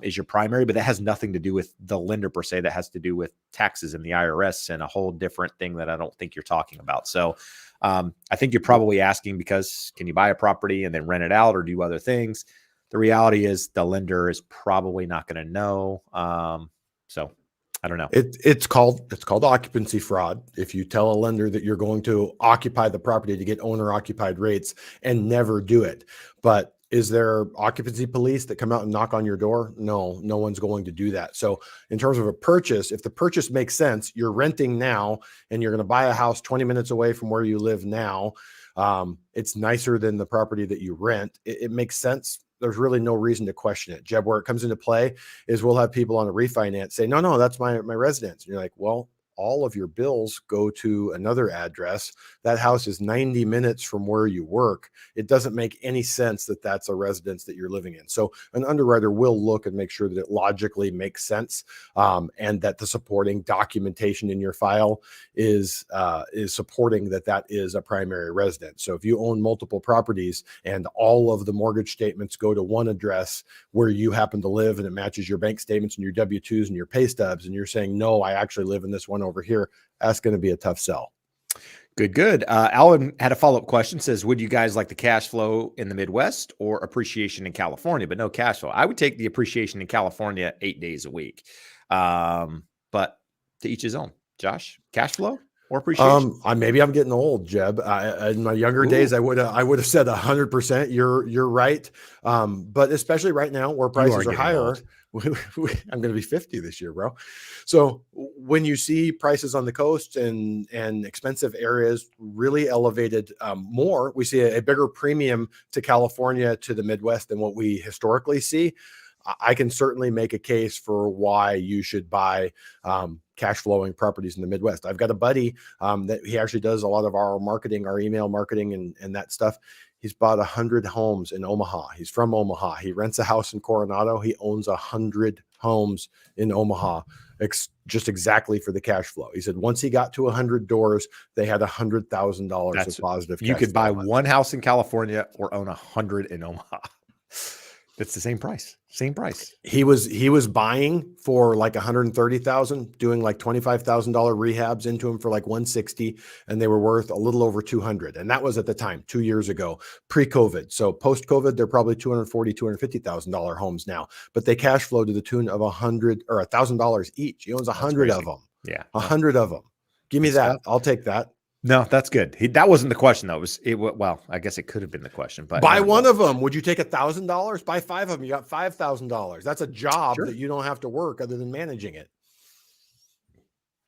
is your primary, but that has nothing to do with the lender per se. That has to do with taxes and the IRS and a whole different thing that I don't think you're talking about. So I think you're probably asking because can you buy a property and then rent it out or do other things? The reality is the lender is probably not going to know. So I don't know. It's called occupancy fraud. If you tell a lender that you're going to occupy the property to get owner occupied rates and never do it. But is there occupancy police that come out and knock on your door? No, no one's going to do that. So in terms of a purchase, if the purchase makes sense, you're renting now and you're going to buy a house 20 minutes away from where you live now. It's nicer than the property that you rent. It makes sense. There's really no reason to question it. Jeb, where it comes into play is we'll have people on a refinance say, no, that's my residence. And you're like, well, all of your bills go to another address. That house is 90 minutes from where you work. It doesn't make any sense that that's a residence that you're living in. So an underwriter will look and make sure that it logically makes sense, and that the supporting documentation in your file is supporting that is a primary residence. So if you own multiple properties and all of the mortgage statements go to one address where you happen to live and it matches your bank statements and your W-2s and your pay stubs, and you're saying, no, I actually live in this one over here, that's going to be a tough sell. Good. Alan had a follow-up question, says, would you guys like the cash flow in the Midwest or appreciation in California, but no cash flow? I would take the appreciation in California 8 days a week. But to each his own. Josh, cash flow or appreciation? Maybe I'm getting old, Jeb. In my younger days, I would have said 100%. You're right. But especially right now where prices are higher, I'm going to be 50 this year, bro. So when you see prices on the coast and expensive areas really elevated more, we see a bigger premium to California, to the Midwest than what we historically see. I can certainly make a case for why you should buy cash flowing properties in the Midwest. I've got a buddy that he actually does a lot of our marketing, our email marketing and that stuff. He's bought 100 homes in Omaha. He's from Omaha. He rents a house in Coronado. He owns 100 homes in Omaha, just exactly for the cash flow. He said once he got to 100 doors, they had $100,000 of positive cash flow. You could buy one house in California or own 100 in Omaha. It's the same price. He was buying for like 130,000, doing like $25,000 rehabs into them for like 160, and they were worth a little over 200. And that was at the time 2 years ago, pre-COVID. So post-COVID, they're probably $240,000, $250,000 homes now, but they cash flow to the tune of $100 or $1,000 each. He owns 100 of them. Yeah, 100 of them. Give me that. I'll take that. No, that's good. That wasn't the question, though. Well, I guess it could have been the question, but buy one of them. Would you take $1,000? Buy 5 of them. You got $5,000. That's a job that you don't have to work other than managing it.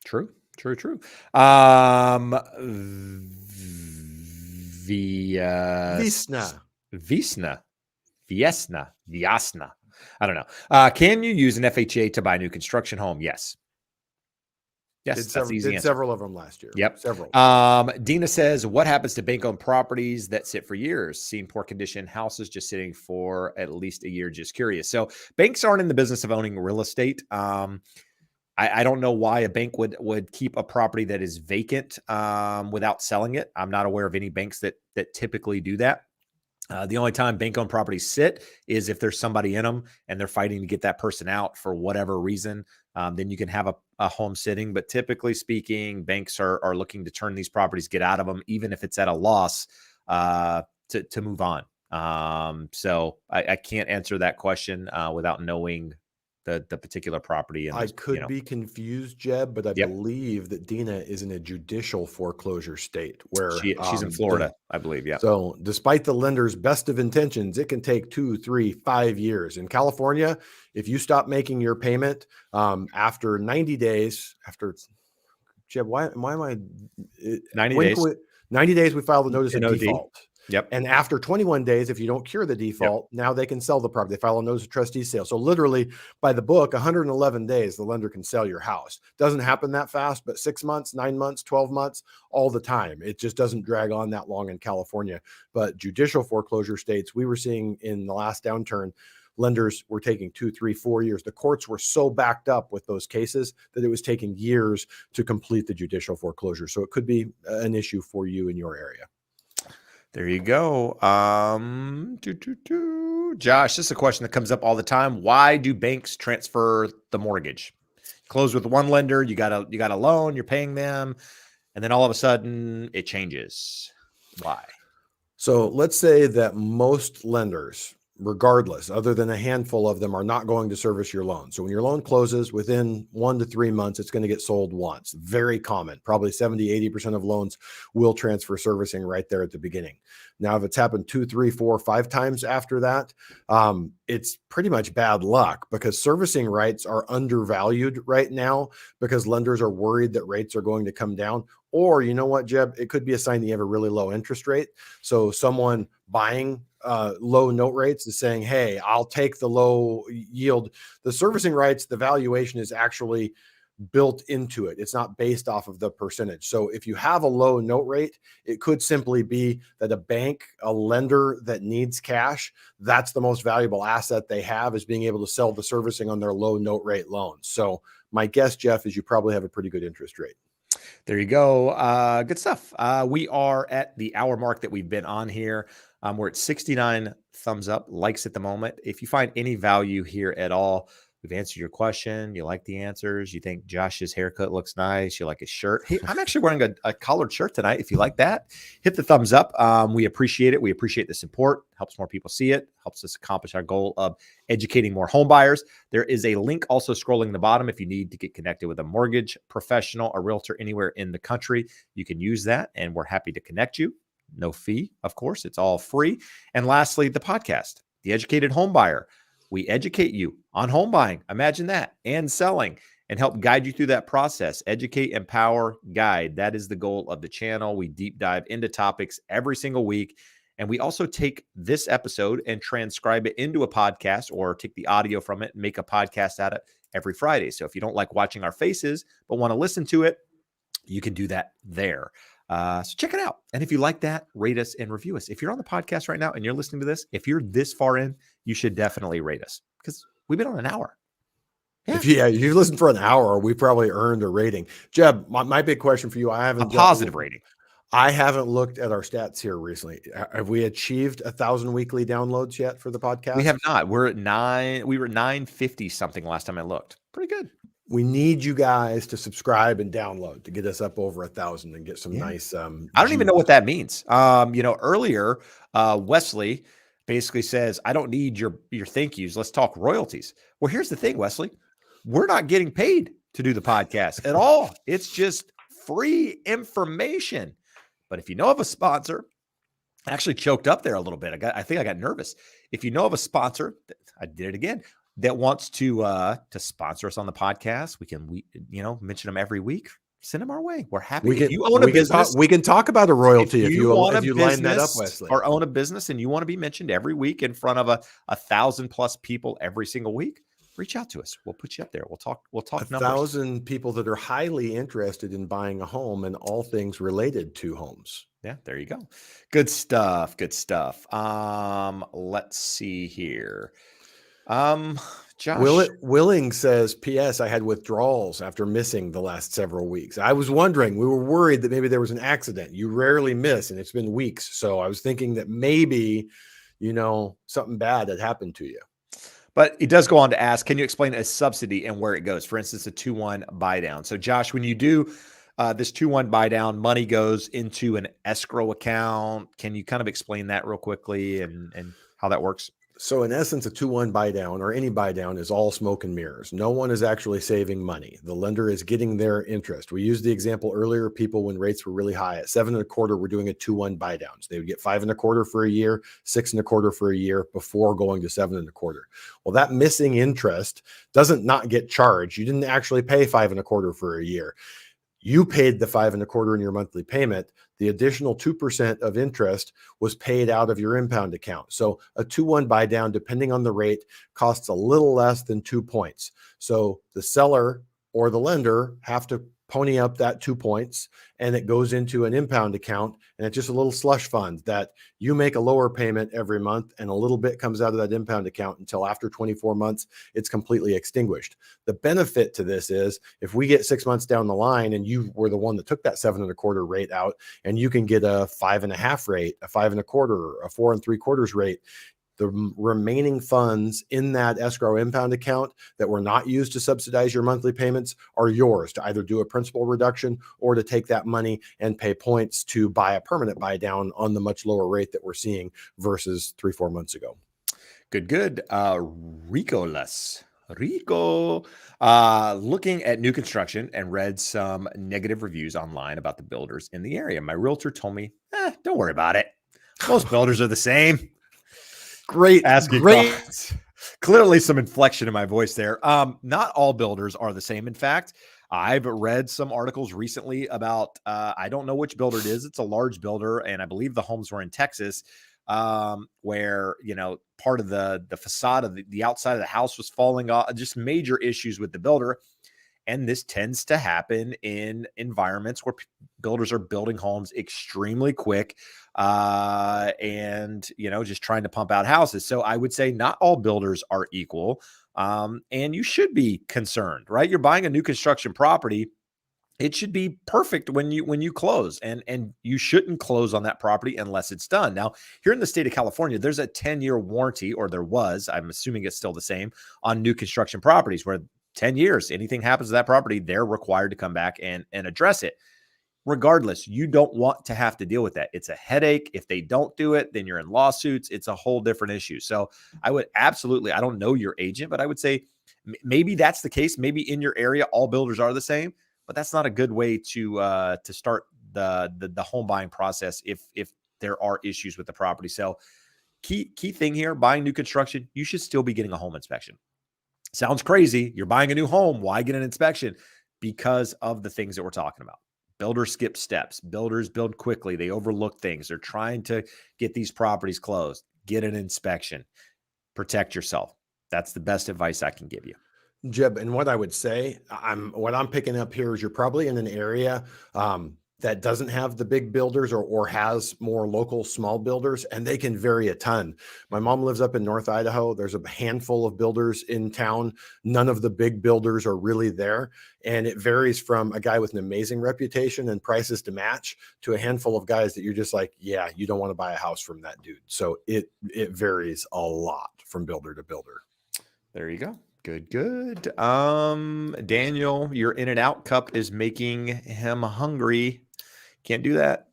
True. Viasna. I don't know. Can you use an FHA to buy a new construction home? Yes. Yes, did several of them last year. Yep. Several. Dina says, what happens to bank-owned properties that sit for years? Seen poor condition houses just sitting for at least a year. Just curious. So banks aren't in the business of owning real estate. I don't know why a bank would keep a property that is vacant without selling it. I'm not aware of any banks that typically do that. The only time bank-owned properties sit is if there's somebody in them and they're fighting to get that person out for whatever reason. Then you can have a home sitting. But typically speaking, banks are looking to turn these properties, get out of them, even if it's at a loss, to move on. So I can't answer that question without knowing the particular property. And I could be confused, Jeb, but I believe that Dina is in a judicial foreclosure state where she's in Florida, I believe. Yeah. So despite the lender's best of intentions, it can take 2, 3, 5 years. In California, if you stop making your payment after 90 days, Jeb, why am I 90 days? 90 days, we file the notice of default. Yep. And after 21 days, if you don't cure the default, now they can sell the property. They file a notice of trustee sale. So literally by the book, 111 days, the lender can sell your house. Doesn't happen that fast, but 6 months, 9 months, 12 months, all the time. It just doesn't drag on that long in California. But judicial foreclosure states, we were seeing in the last downturn, lenders were taking 2, 3, 4 years. The courts were so backed up with those cases that it was taking years to complete the judicial foreclosure. So it could be an issue for you in your area. There you go. Josh, this is a question that comes up all the time. Why do banks transfer the mortgage? Close with one lender, you got a loan, you're paying them, and then all of a sudden it changes. Why? So let's say that most lenders, regardless, other than a handful of them, are not going to service your loan. So when your loan closes within 1 to 3 months, it's going to get sold once. Very common. Probably 70-80% of loans will transfer servicing right there at the beginning. Now, if it's happened 2, 3, 4, 5 times after that, it's pretty much bad luck, because servicing rights are undervalued right now because lenders are worried that rates are going to come down. Or, you know what, Jeb, it could be a sign that you have a really low interest rate. So someone buying low note rates is saying, hey, I'll take the low yield. The servicing rights, the valuation is actually built into it. It's not based off of the percentage. So if you have a low note rate, it could simply be that a bank, a lender that needs cash, that's the most valuable asset they have, is being able to sell the servicing on their low note rate loans. So my guess, Jeff, is you probably have a pretty good interest rate. There you go. Good stuff. We are at the hour mark that we've been on here. We're at 69 thumbs up, likes at the moment. If you find any value here at all, we've answered your question. You like the answers. You think Josh's haircut looks nice. You like his shirt. Hey, I'm actually wearing a collared shirt tonight. If you like that, hit the thumbs up. We appreciate it. We appreciate the support. Helps more people see it. Helps us accomplish our goal of educating more home buyers. There is a link also scrolling the bottom. If you need to get connected with a mortgage professional, a realtor anywhere in the country, you can use that, and we're happy to connect you. No fee, of course. It's all free. And lastly, the podcast, The Educated Home Buyer. We educate you on home buying, imagine that, and selling, and help guide you through that process. Educate, empower, guide. That is the goal of the channel. We deep dive into topics every single week. And we also take this episode and transcribe it into a podcast, or take the audio from it and make a podcast out of it every Friday. So if you don't like watching our faces but want to listen to it, you can do that there. So check it out. And if you like that, rate us and review us. If you're on the podcast right now and you're listening to this, if you're this far in, you should definitely rate us, because we've been on an hour. Yeah. If you've listened for an hour, we probably earned a rating. Jeb, my big question for you, I haven't a positive rating. I haven't looked at our stats here recently. Have we achieved 1,000 weekly downloads yet for the podcast? We have not. We're at 9. We were 950 something last time I looked. Pretty good. We need you guys to subscribe and download to get us up over 1,000 and get some nice. I don't even know what that means. Earlier, Wesley basically says, I don't need your thank yous. Let's talk royalties. Well, here's the thing, Wesley. We're not getting paid to do the podcast at all. It's just free information. But if you know of a sponsor, I actually choked up there a little bit. I think I got nervous. If you know of a sponsor, I did it again, that wants to sponsor us on the podcast, we can mention them every week. Send them our way. We're happy. If you own a business, we can talk about a royalty if you line that up, Wesley. Or own a business and you want to be mentioned every week in front of a 1,000+ people every single week, reach out to us. We'll put you up there. We'll talk 1,000 people that are highly interested in buying a home and all things related to homes. Yeah, there you go. Good stuff. Good stuff. Let's see here. Josh Willing says, P.S. I had withdrawals after missing the last several weeks. I was wondering, we were worried that maybe there was an accident. You rarely miss, and it's been weeks. So I was thinking that maybe, something bad had happened to you. But it does go on to ask, can you explain a subsidy and where it goes? For instance, a 2-1 buy down. So Josh, when you do this 2-1 buy down, money goes into an escrow account. Can you kind of explain that real quickly and how that works? So in essence, a 2-1 buy down, or any buy down, is all smoke and mirrors. No one is actually saving money. The lender is getting their interest. We used the example earlier, people when rates were really high at 7.25%, we're doing a 2-1 buy down. So they would get 5.25% for a year, 6.25% for a year before going to 7.25%. Well, that missing interest doesn't not get charged. You didn't actually pay 5.25% for a year. You paid the 5.25 in your monthly payment. The additional 2% of interest was paid out of your impound account. So a 2-1 buy down, depending on the rate, costs a little less than 2 points. So the seller or the lender have to pony up that 2 points, and it goes into an impound account, and it's just a little slush fund that you make a lower payment every month, and a little bit comes out of that impound account until after 24 months, it's completely extinguished. The benefit to this is if we get 6 months down the line and you were the one that took that 7.25 rate out, and you can get a 5.5 rate, a 5.25, a 4.75 rate, the remaining funds in that escrow impound account that were not used to subsidize your monthly payments are yours to either do a principal reduction or to take that money and pay points to buy a permanent buy down on the much lower rate that we're seeing versus 3-4 months ago. Good. Rico, looking at new construction and read some negative reviews online about the builders in the area. My realtor told me, don't worry about it. Most builders are the same. Great. Clearly some inflection in my voice there. Not all builders are the same. In fact, I've read some articles recently about, I don't know which builder it is. It's a large builder, and I believe the homes were in Texas, where, part of the facade of the outside of the house was falling off, just major issues with the builder. And this tends to happen in environments where builders are building homes extremely quick, and, just trying to pump out houses. So I would say not all builders are equal. And you should be concerned, right? You're buying a new construction property. It should be perfect when you close, and you shouldn't close on that property unless it's done. Now, here in the state of California, there's a 10-year warranty, or there was, I'm assuming it's still the same, on new construction properties, where 10 years, anything happens to that property, they're required to come back and address it. Regardless, you don't want to have to deal with that. It's a headache. If they don't do it, then you're in lawsuits. It's a whole different issue. So I would absolutely, I don't know your agent, but I would say maybe that's the case. Maybe in your area, all builders are the same, but that's not a good way to start the home buying process if there are issues with the property. So key thing here, buying new construction, you should still be getting a home inspection. Sounds crazy. You're buying a new home. Why get an inspection? Because of the things that we're talking about. Builders skip steps. Builders build quickly. They overlook things. They're trying to get these properties closed. Get an inspection. Protect yourself. That's the best advice I can give you. Jeb, and what I would say, what I'm picking up here is you're probably in an area that doesn't have the big builders or has more local small builders, and they can vary a ton. My mom lives up in North Idaho. There's a handful of builders in town. None of the big builders are really there. And it varies from a guy with an amazing reputation and prices to match to a handful of guys that you're just like, yeah, you don't want to buy a house from that dude. So it varies a lot from builder to builder. There you go. Good. Daniel, your In-N-Out cup is making him hungry. Can't do that.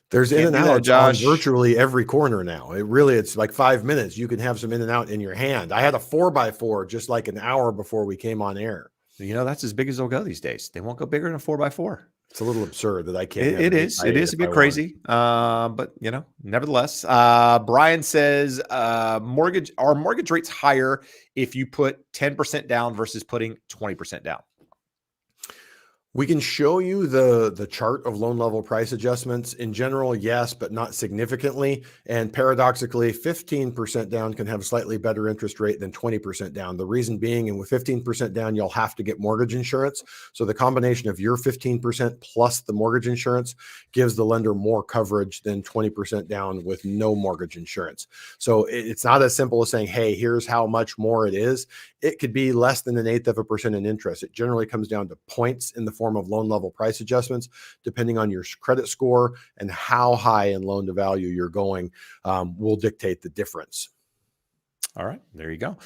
There's In-N-Out on virtually every corner now. It's like 5 minutes. You can have some In-N-Out in your hand. I had a 4x4 just like an hour before we came on air. That's as big as they'll go these days. They won't go bigger than a 4x4. It's a little absurd that I can't. It is a bit crazy. But nevertheless, Brian says, are mortgage rates higher if you put 10% down versus putting 20% down? We can show you the chart of loan level price adjustments. In general, yes, but not significantly. And paradoxically, 15% down can have a slightly better interest rate than 20% down. The reason being, and with 15% down, you'll have to get mortgage insurance. So the combination of your 15% plus the mortgage insurance gives the lender more coverage than 20% down with no mortgage insurance. So it's not as simple as saying, hey, here's how much more it is. It could be less than 1/8% in interest. It generally comes down to points in the form of loan level price adjustments, depending on your credit score and how high in loan to value you're going, will dictate the difference. All right, there you go.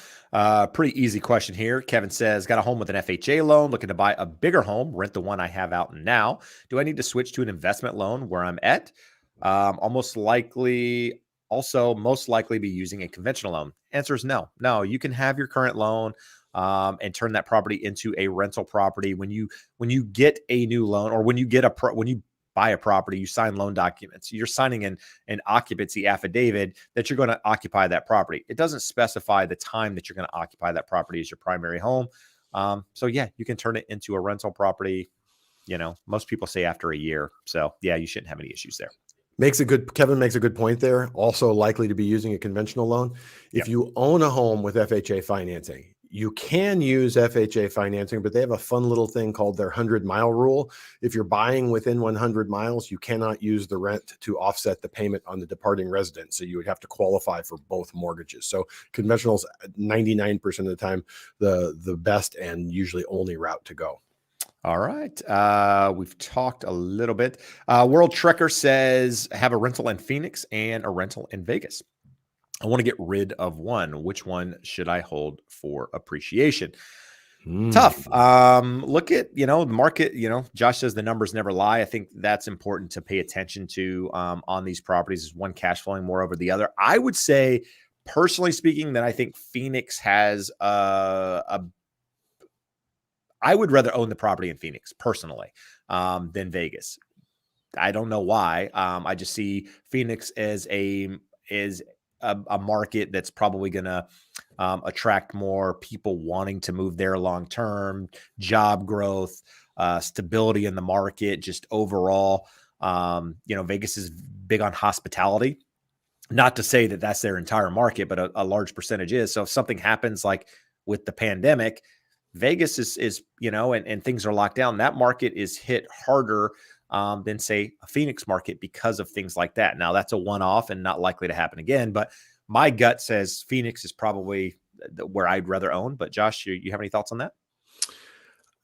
Pretty easy question here. Kevin says, got a home with an FHA loan, looking to buy a bigger home, rent the one I have out now. Do I need to switch to an investment loan where I'm at? Most likely be using a conventional loan. Answer is no. No, you can have your current loan and turn that property into a rental property. When you get a new loan, or when you buy a property, you sign loan documents. You're signing an occupancy affidavit that you're going to occupy that property. It doesn't specify the time that you're going to occupy that property as your primary home. So yeah, you can turn it into a rental property. most people say after a year. So yeah, you shouldn't have any issues there. Kevin makes a good point there. Also likely to be using a conventional loan. If Yep. you own a home with FHA financing, you can use FHA financing, but they have a fun little thing called their 100-mile rule. If you're buying within 100 miles, you cannot use the rent to offset the payment on the departing resident. So you would have to qualify for both mortgages. So conventionals 99% of the time, the best and usually only route to go. All right. We've talked a little bit. World Trekker says, have a rental in Phoenix and a rental in Vegas. I want to get rid of one. Which one should I hold for appreciation? Tough. Look at, the market, Josh says the numbers never lie. I think that's important to pay attention to on these properties. Is one cash flowing more over the other? I would say, personally speaking, that I think Phoenix has I would rather own the property in Phoenix personally than Vegas. I don't know why. I just see Phoenix as a market that's probably going to attract more people wanting to move there long term, job growth, stability in the market, just overall. Vegas is big on hospitality. Not to say that that's their entire market, but a large percentage is. So if something happens like with the pandemic, Vegas is and things are locked down, that market is hit harder than say a Phoenix market because of things like that. Now that's a one-off and not likely to happen again, but my gut says Phoenix is probably where I'd rather own. But Josh, you have any thoughts on that?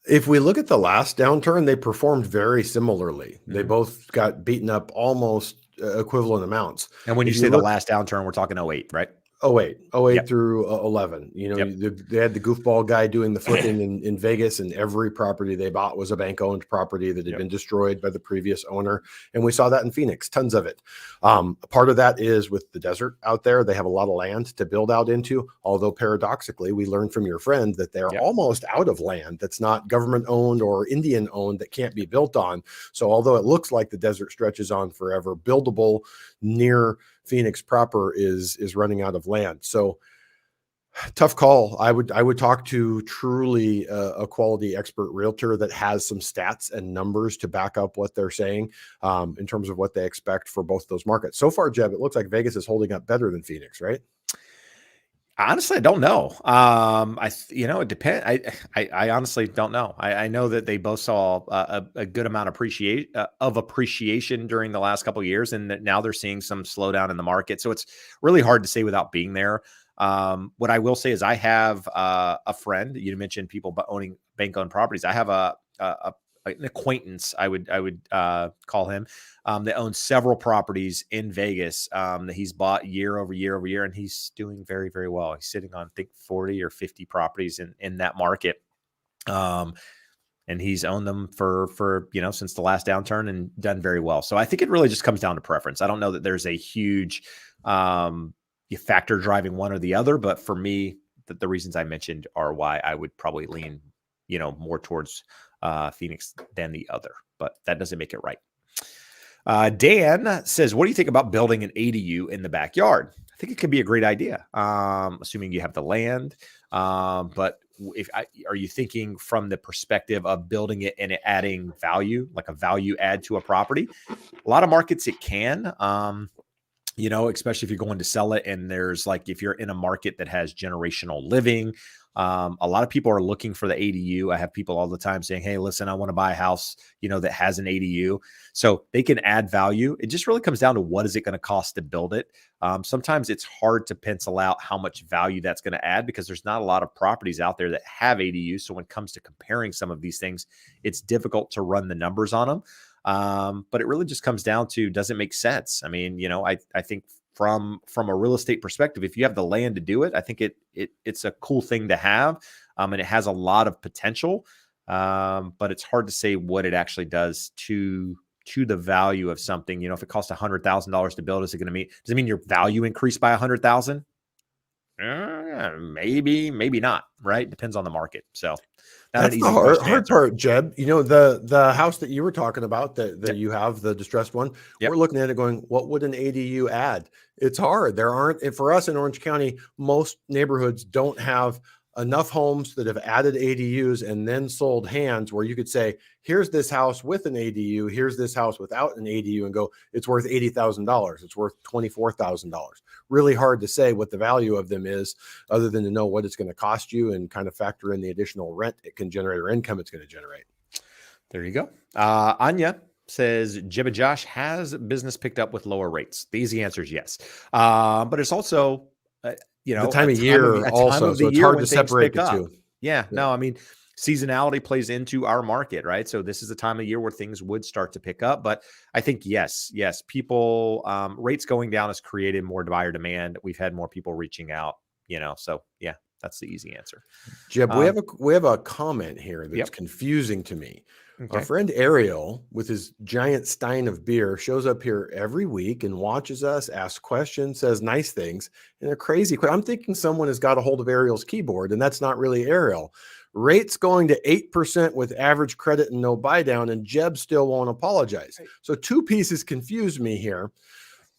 If we look at the last downturn, they performed very similarly. They both got beaten up almost equivalent amounts. And when you say the last downturn, we're talking 08, right? 08 Yep. through 11. They had the goofball guy doing the flipping in Vegas, and every property they bought was a bank-owned property that had been destroyed by the previous owner. And we saw that in Phoenix, tons of it. Part of that is with the desert out there. They have a lot of land to build out into, although paradoxically, we learned from your friend that they're almost out of land that's not government-owned or Indian-owned that can't be built on. So although it looks like the desert stretches on forever, buildable near Phoenix proper is running out of land. So tough call. I would talk to truly a quality expert realtor that has some stats and numbers to back up what they're saying in terms of what they expect for both those markets. So far, Jeb, it looks like Vegas is holding up better than Phoenix, right? Honestly, I don't know. It depends. I honestly don't know. I know that they both saw a good amount of appreciation during the last couple of years, and that now they're seeing some slowdown in the market. So it's really hard to say without being there. What I will say is I have a friend. You mentioned people owning bank-owned properties. I have an acquaintance, I would call him, that owns several properties in Vegas that he's bought year over year over year, and he's doing very, very well. He's sitting on, I think, 40 or 50 properties in that market. And he's owned them for since the last downturn and done very well. So I think it really just comes down to preference. I don't know that there's a huge factor driving one or the other, but for me, the reasons I mentioned are why I would probably lean, more towards Phoenix than the other, but that doesn't make it right. Dan says, what do you think about building an ADU in the backyard? I think it could be a great idea, assuming you have the land. But are you thinking from the perspective of building it and adding value, like a value add to a property? A lot of markets it can, especially if you're going to sell it. And there's if you're in a market that has generational living, a lot of people are looking for the ADU. I have people all the time saying, hey, listen, I want to buy a house, that has an ADU. So they can add value. It just really comes down to what is it going to cost to build it. Sometimes it's hard to pencil out how much value that's going to add because there's not a lot of properties out there that have ADU. So when it comes to comparing some of these things, it's difficult to run the numbers on them. But it really just comes down to, does it make sense? I mean, I think from a real estate perspective, if you have the land to do it, I think it's a cool thing to have. And it has a lot of potential. But it's hard to say what it actually does to the value of something. If it costs $100,000 to build, does it mean your value increased by 100,000? Maybe not, right? Depends on the market. So that's the hard part, Jeb. The house that you were talking about that you have, the distressed one, we're looking at it going, what would an ADU add? It's hard. There aren't, for us in Orange County, most neighborhoods don't have enough homes that have added ADUs and then sold hands where you could say, here's this house with an ADU, here's this house without an ADU, and go, it's worth $80,000, it's worth $24,000. Really hard to say what the value of them is, other than to know what it's going to cost you and kind of factor in the additional rent it can generate or income it's going to generate. There you go. Anya says, Jeb and Josh, has business picked up with lower rates? The easy answer is yes. But it's also, the time of year also, so it's hard to separate the two. Yeah, no, I mean, seasonality plays into our market, right? So this is the time of year where things would start to pick up. But I think, yes, people, rates going down has created more buyer demand. We've had more people reaching out, so yeah, that's the easy answer. Jeb, we have a comment here that's confusing to me. Okay. Our friend Ariel, with his giant stein of beer, shows up here every week and watches us, asks questions, says nice things, and a crazy question. I'm thinking someone has got a hold of Ariel's keyboard, and that's not really Ariel. Rates going to 8% with average credit and no buy down, and Jeb still won't apologize. So two pieces confused me here.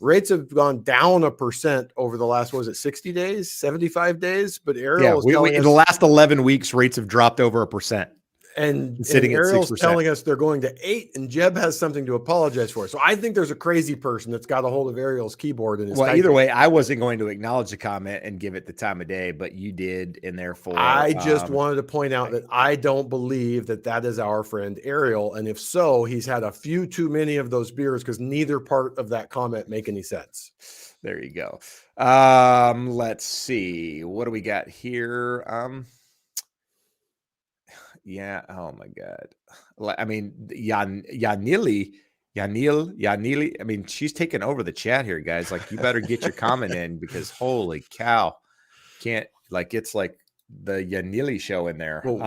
Rates have gone down 1% over the last, 60 days, 75 days? But Ariel is telling us, in the last 11 weeks, rates have dropped over 1%. And Ariel's telling us they're going to 8, and Jeb has something to apologize for. So I think there's a crazy person that's got a hold of Ariel's keyboard. And either way, I wasn't going to acknowledge the comment and give it the time of day, but you did, and therefore I just wanted to point out that I don't believe that is our friend Ariel, and if so, he's had a few too many of those beers, because neither part of that comment make any sense. There you go. Let's see, what do we got here? Yeah. Oh my God. I mean, Yanili. I mean, she's taking over the chat here, guys. Like, you better get your comment in, because holy cow, it's like the Yanili show in there. Well,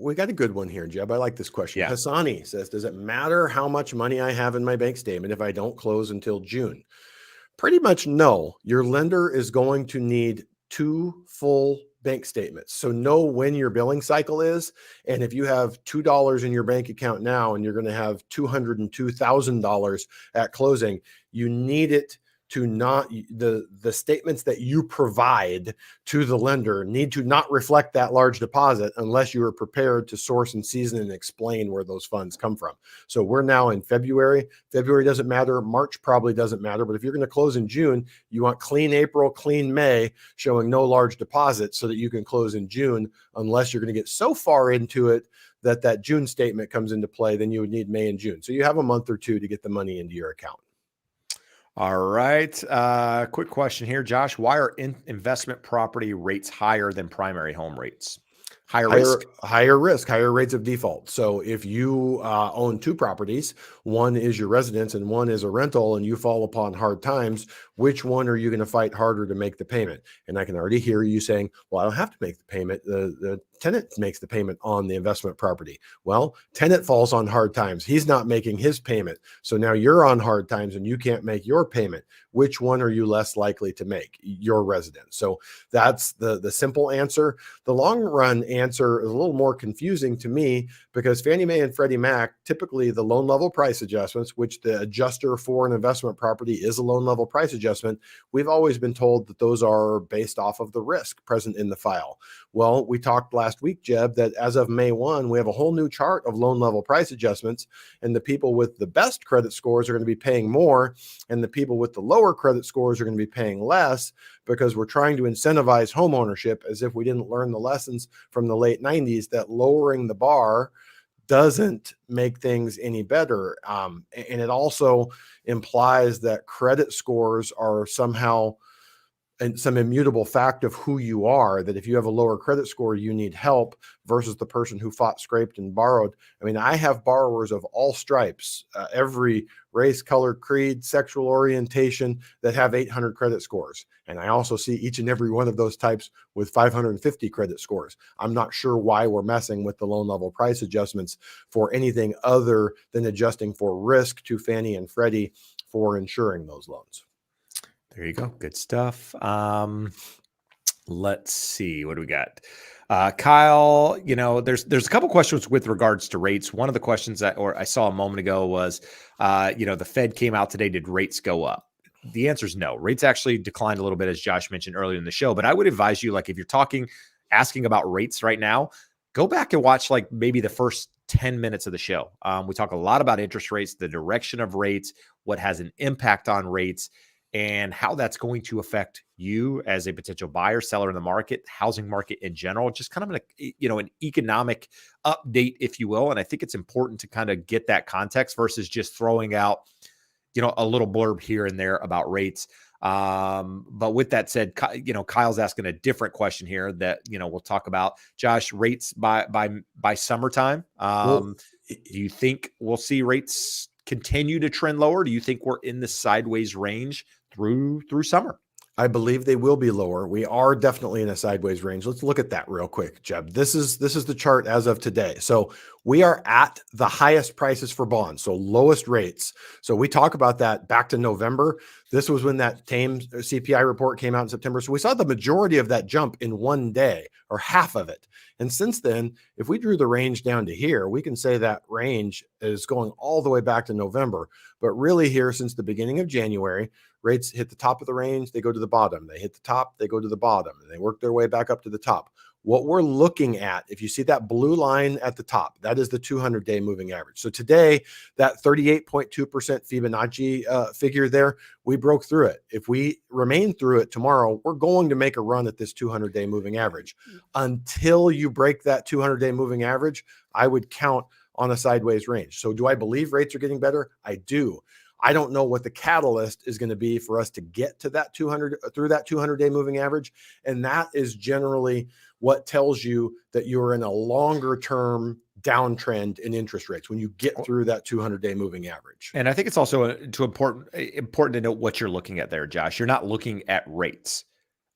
we got a good one here, Jeb. I like this question. Yeah. Hassani says, does it matter how much money I have in my bank statement if I don't close until June? Pretty much no. Your lender is going to need 2 full bank statements. So know when your billing cycle is. And if you have $2 in your bank account now, and you're going to have $202,000 at closing, you need it to not, the statements that you provide to the lender need to not reflect that large deposit unless you are prepared to source and season and explain where those funds come from. So we're now in February. February doesn't matter. March probably doesn't matter. But if you're going to close in June, you want clean April, clean May, showing no large deposits, so that you can close in June, unless you're going to get so far into it that June statement comes into play. Then you would need May and June. So you have a month or two to get the money into your account. All right. Quick question here, Josh. Why are investment property rates higher than primary home rates? Higher risk, higher rates of default. So if you own 2 properties, one is your residence and one is a rental, and you fall upon hard times, which one are you going to fight harder to make the payment? And I can already hear you saying, well, I don't have to make the payment. The tenant makes the payment on the investment property. Well, tenant falls on hard times. He's not making his payment. So now you're on hard times and you can't make your payment. Which one are you less likely to make? Your residence. So that's the simple answer. The long run answer is a little more confusing to me, because Fannie Mae and Freddie Mac, typically the loan level price adjustments, which the adjuster for an investment property is a loan level price adjustment, we've always been told that those are based off of the risk present in the file. Well, we talked last week, Jeb, that as of May 1, we have a whole new chart of loan level price adjustments, and the people with the best credit scores are going to be paying more, and the people with the lower credit scores are going to be paying less, because we're trying to incentivize home ownership, as if we didn't learn the lessons from the late 90s that lowering the bar doesn't make things any better. And it also implies that credit scores are somehow and some immutable fact of who you are, that if you have a lower credit score, you need help, versus the person who fought, scraped, and borrowed. I mean, I have borrowers of all stripes, every race, color, creed, sexual orientation, that have 800 credit scores. And I also see each and every one of those types with 550 credit scores. I'm not sure why we're messing with the loan level price adjustments for anything other than adjusting for risk to Fannie and Freddie for insuring those loans. There you go. Good stuff. Let's see. What do we got? Kyle, there's a couple questions with regards to rates. One of the questions that I saw a moment ago was, the Fed came out today. Did rates go up? The answer is no. Rates actually declined a little bit, as Josh mentioned earlier in the show. But I would advise you, like, if you're talking asking about rates right now, go back and watch like maybe the first 10 minutes of the show. We talk a lot about interest rates, the direction of rates, what has an impact on rates, and how that's going to affect you as a potential buyer, seller in the market, housing market in general, just kind of an economic update, if you will. And I think it's important to kind of get that context versus just throwing out, a little blurb here and there about rates. But with that said, Kyle's asking a different question here that, we'll talk about. Josh, rates by summertime. Well, Do you think we'll see rates continue to trend lower? Do you think we're in the sideways range through summer? I believe they will be lower. We are definitely in a sideways range. Let's look at that real quick, Jeb. This is the chart as of today. So we are at the highest prices for bonds, so lowest rates. So we talk about that back to November. This was when that TAME CPI report came out in September. So we saw the majority of that jump in one day, or half of it. And since then, if we drew the range down to here, we can say that range is going all the way back to November. But really here, since the beginning of January, rates hit the top of the range, they go to the bottom. They hit the top, they go to the bottom, and they work their way back up to the top. What we're looking at, if you see that blue line at the top, that is the 200-day moving average. So today, that 38.2% Fibonacci figure there, we broke through it. If we remain through it tomorrow, we're going to make a run at this 200-day moving average. Until you break that 200-day moving average, I would count on a sideways range. So do I believe rates are getting better? I do. I don't know what the catalyst is going to be for us to get to that 200-day moving average. And that is generally what tells you that you're in a longer term downtrend in interest rates when you get through that 200-day moving average. And I think it's also important to note what you're looking at there, Josh. You're not looking at rates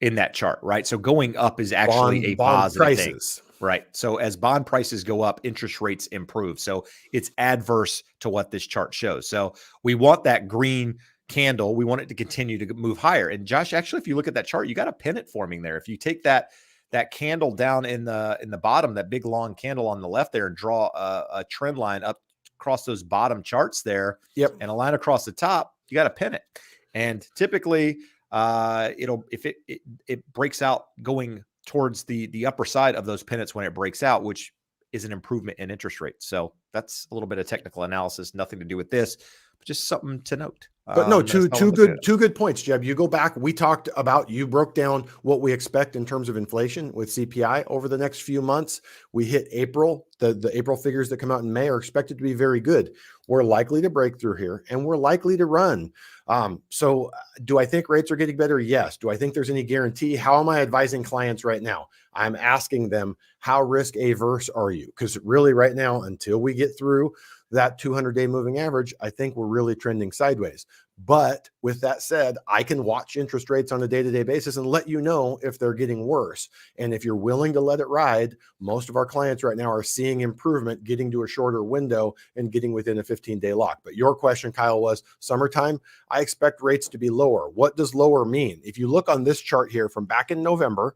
in that chart, right? So going up is actually a positive prices. thing. Right. So as bond prices go up, interest rates improve. So it's adverse to what this chart shows. So we want that green candle. We want it to continue to move higher. And Josh, actually, if you look at that chart, you got a pennant forming there. If you take that candle down in the bottom, that big long candle on the left there, and draw a trend line up across those bottom charts there, and a line across the top, you got a pennant. And typically, if it breaks out going towards the upper side of those pennants when it breaks out, which is an improvement in interest rates. So that's a little bit of technical analysis, nothing to do with this, but just something to note. But no, two good points, Jeb. You go back, we talked about, you broke down what we expect in terms of inflation with CPI over the next few months. We hit April. The April figures that come out in May are expected to be very good. We're likely to break through here, and we're likely to run. So do I think rates are getting better? Yes. Do I think there's any guarantee? How am I advising clients right now? I'm asking them, how risk averse are you? Because really right now, until we get through that 200-day moving average, I think we're really trending sideways. But with that said, I can watch interest rates on a day-to-day basis and let you know if they're getting worse. And if you're willing to let it ride, most of our clients right now are seeing improvement, getting to a shorter window and getting within a 15-day lock. But your question, Kyle, was summertime. I expect rates to be lower. What does lower mean? If you look on this chart here from back in November,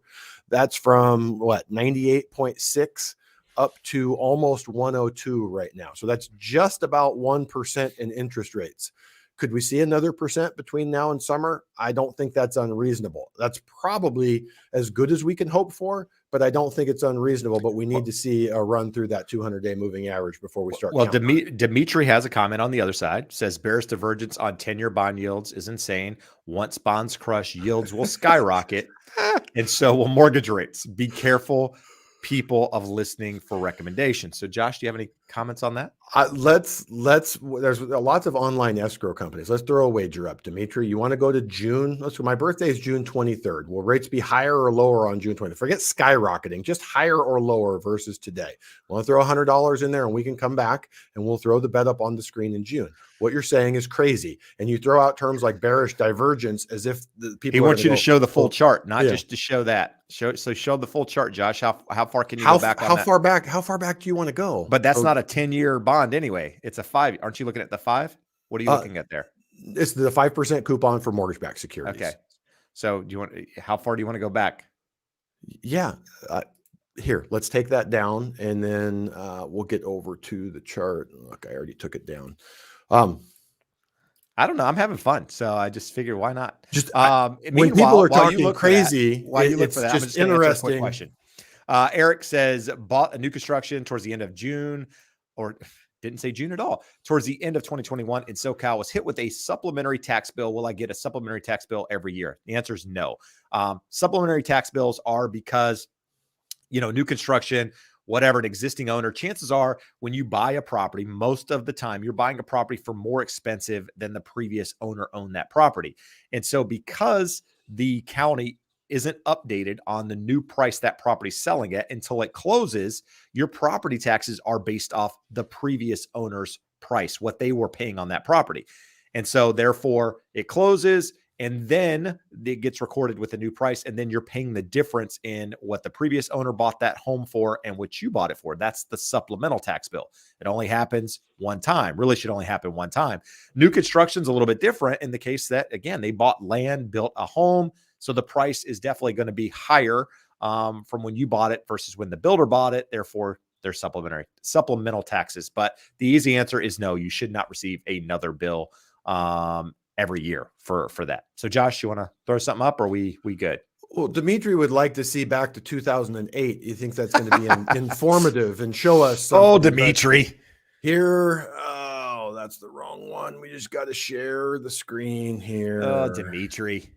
that's from 98.6 up to almost 102 right now. So that's just about 1% in interest rates. Could we see another percent between now and summer? I don't think that's unreasonable. That's probably as good as we can hope for, but I don't think it's unreasonable. But we need to see a run through that 200-day moving average before we start. Well, Dimitri has a comment on the other side, says bearish divergence on 10-year bond yields is insane. Once bonds crush, yields will skyrocket, and so will mortgage rates. Be careful, people, of listening for recommendations. So Josh, do you have any comments on that? There's lots of online escrow companies. Let's throw a wager up. Dimitri, you want to go to June? My birthday is June 23rd. Will rates be higher or lower on June 20th? Forget skyrocketing, just higher or lower versus today. Want to throw $100 in there and we can come back and we'll throw the bet up on the screen in June. What you're saying is crazy. And you throw out terms like bearish divergence as if the people. He wants you to show the full chart, not just to show that. Show the full chart, Josh. How far can you go back? How far back do you want to go? But that's not a 10-year bond anyway. It's a 5. Aren't you looking at the 5? What are you looking at there? It's the 5% coupon for mortgage-backed securities. Okay. So how far do you want to go back? Yeah. Here, let's take that down and then we'll get over to the chart. Look, I already took it down. I don't know. I'm having fun, so I just figured, why not? Just when people are talking crazy, while you look for that, it's just interesting. Question. Eric says bought a new construction towards the end of June, or didn't say June at all, towards the end of 2021 in SoCal, was hit with a supplementary tax bill. Will I get a supplementary tax bill every year? The answer is no. Supplementary tax bills are because, new construction, whatever, an existing owner, chances are when you buy a property, most of the time you're buying a property for more expensive than the previous owner owned that property. And so because the county isn't updated on the new price that property's selling at until it closes, your property taxes are based off the previous owner's price, what they were paying on that property. And so therefore it closes, and then it gets recorded with a new price, and then you're paying the difference in what the previous owner bought that home for and what you bought it for. That's the supplemental tax bill. It only happens one time. Really should only happen one time. New construction's a little bit different in the case that, again, they bought land, built a home, so the price is definitely going to be higher from when you bought it versus when the builder bought it. Therefore, there's supplemental taxes. But the easy answer is no, you should not receive another bill every year for that. So Josh, you want to throw something up, or are we good? Well, Dimitri would like to see back to 2008. You think that's going to be informative and show us something? Oh, Dimitri. Here, oh, that's the wrong one. We just got to share the screen here. Oh, Dimitri.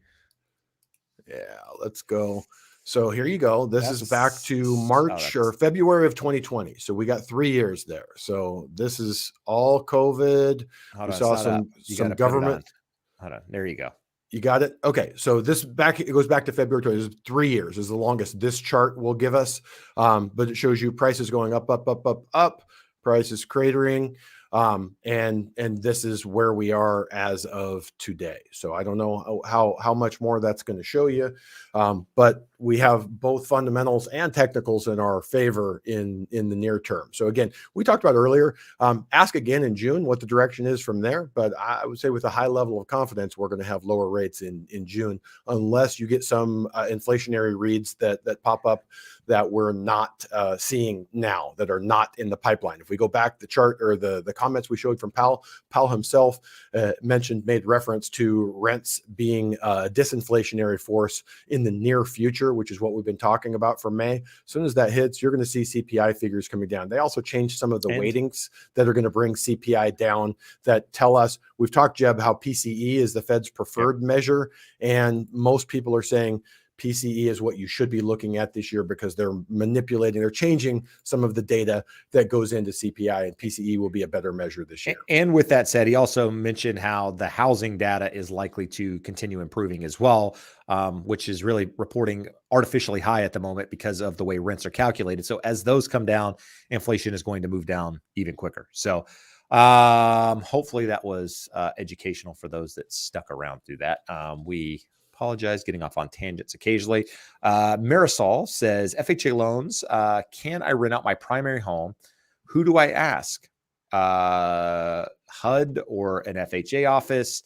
Yeah, let's go. So here you go. This is back to March or February of 2020. So we got 3 years there. So this is all COVID. We saw some government. Hold on. There you go. You got it. Okay. So it goes back to February 2020. This is 3 years is the longest this chart will give us. But it shows you prices going up, prices cratering. And this is where we are as of today. So I don't know how much more that's going to show you. But we have both fundamentals and technicals in our favor in the near term. So again, we talked about earlier, ask again in June what the direction is from there. But I would say with a high level of confidence, we're going to have lower rates in June, unless you get some inflationary reads that pop up that we're not seeing now, that are not in the pipeline. If we go back the chart or the comments we showed from Powell himself made reference to rents being a disinflationary force in the near future, which is what we've been talking about for May. As soon as that hits, you're going to see CPI figures coming down. They also changed some of the weightings that are going to bring CPI down, that tell us, we've talked, Jeb, how PCE is the Fed's preferred measure. And most people are saying PCE is what you should be looking at this year because they're changing some of the data that goes into CPI, and PCE will be a better measure this year. And with that said, he also mentioned how the housing data is likely to continue improving as well, which is really reporting artificially high at the moment because of the way rents are calculated. So as those come down, inflation is going to move down even quicker. So hopefully that was educational for those that stuck around through that. We apologize, getting off on tangents occasionally. Marisol says, FHA loans, can I rent out my primary home? Who do I ask? HUD or an FHA office?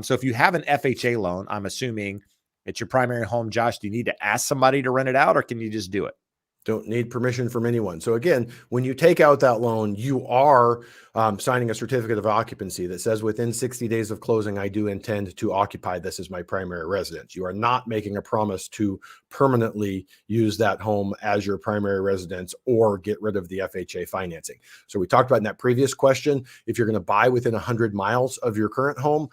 So if you have an FHA loan, I'm assuming it's your primary home. Josh, do you need to ask somebody to rent it out, or can you just do it? Don't need permission from anyone. So again, when you take out that loan, you are signing a certificate of occupancy that says within 60 days of closing, I do intend to occupy this as my primary residence. You are not making a promise to permanently use that home as your primary residence or get rid of the FHA financing. So we talked about in that previous question, if you're going to buy within 100 miles of your current home,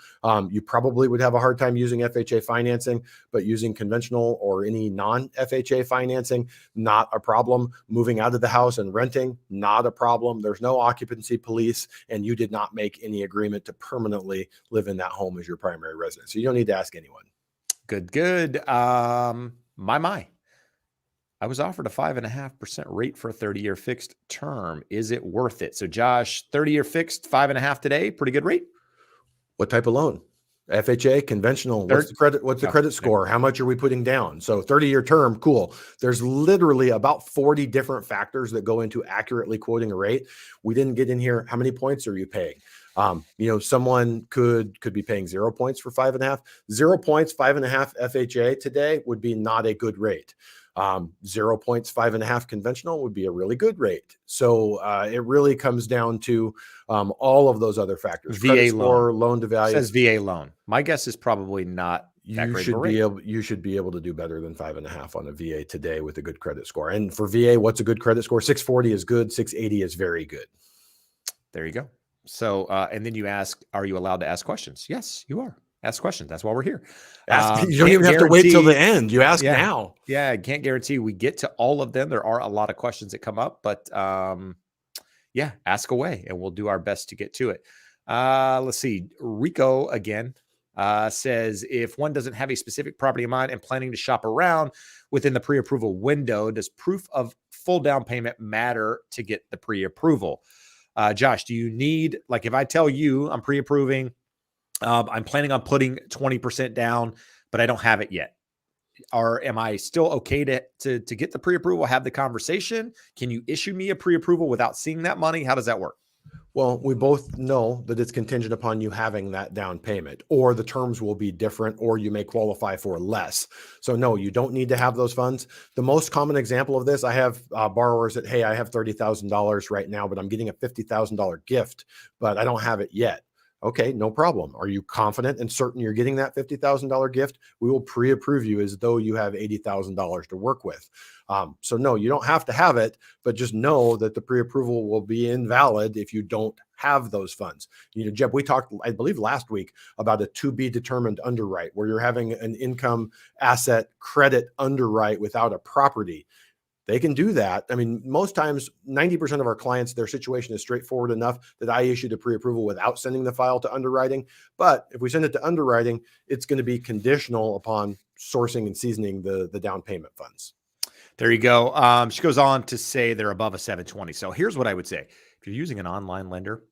you probably would have a hard time using FHA financing, but using conventional or any non-FHA financing, not a problem. Moving out of the house and renting, not a problem. There's no occupancy police, and you did not make any agreement to permanently live in that home as your primary residence. So you don't need to ask anyone. Good. My. I was offered a 5.5% rate for a 30-year fixed term. Is it worth it? So Josh, 30-year fixed, 5.5 today, pretty good rate. What type of loan? FHA, conventional. What's the credit score? How much are we putting down? So 30-year term, cool. There's literally about 40 different factors that go into accurately quoting a rate. We didn't get in here. How many points are you paying? Someone could be paying 0 points for 5.5. 0 points, 5.5 FHA today would be not a good rate. 0 points, 5.5 conventional would be a really good rate. So it really comes down to all of those other factors. VA loan, loan to value. It says VA loan. My guess is probably not that you great of a should rate. be able to do better than 5.5 on a VA today with a good credit score. And for VA, what's a good credit score? 640 is good. 680 is very good. There you go. So, and then you ask, are you allowed to ask questions? Yes, you are. Ask questions. That's why we're here. You don't even have to wait till the end. You ask Yeah, now. yeah. I can't guarantee we get to all of them. There are a lot of questions that come up, but yeah, ask away and we'll do our best to get to it. Let's see. Rico again says, if one doesn't have a specific property in mind and planning to shop around within the pre-approval window, does proof of full down payment matter to get the pre-approval? Josh, do you need, like, if I tell you I'm pre-approving, I'm planning on putting 20% down, but I don't have it yet, or am I still okay to get the pre-approval, have the conversation? Can you issue me a pre-approval without seeing that money? How does that work? Well, we both know that it's contingent upon you having that down payment, or the terms will be different, or you may qualify for less. So no, you don't need to have those funds. The most common example of this, I have borrowers that, hey, I have $30,000 right now, but I'm getting a $50,000 gift, but I don't have it yet. Okay, no problem. Are you confident and certain you're getting that $50,000 gift? We will pre-approve you as though you have $80,000 to work with. So no, you don't have to have it, but just know that the pre-approval will be invalid if you don't have those funds. You know, Jeb, we talked, I believe last week, about a to be determined underwrite, where you're having an income asset credit underwrite without a property. They can do that. I mean, most times, 90% of our clients, their situation is straightforward enough that I issued a pre-approval without sending the file to underwriting. But if we send it to underwriting, it's going to be conditional upon sourcing and seasoning the down payment funds. There you go. She goes on to say they're above a 720. So here's what I would say. If you're using an online lender,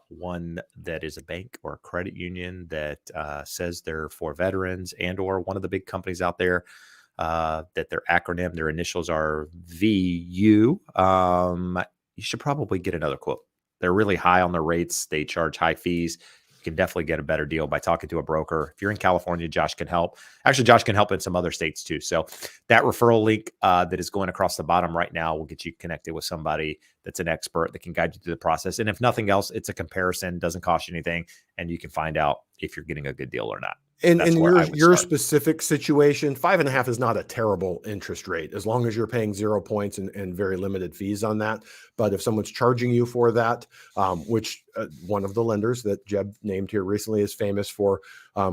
one that is a bank or a credit union that says they're for veterans, and or one of the big companies out there that their acronym, their initials are VU, you should probably get another quote. They're really high on their rates. They charge high fees. You can definitely get a better deal by talking to a broker. If you're in California, Josh can help. Actually, Josh can help in some other states too. So that referral link that is going across the bottom right now will get you connected with somebody that's an expert that can guide you through the process. And if nothing else, it's a comparison, doesn't cost you anything, and you can find out if you're getting a good deal or not. And in your specific situation, 5.5 is not a terrible interest rate, as long as you're paying 0 points and very limited fees on that. But if someone's charging you for that, which one of the lenders that Jeb named here recently is famous for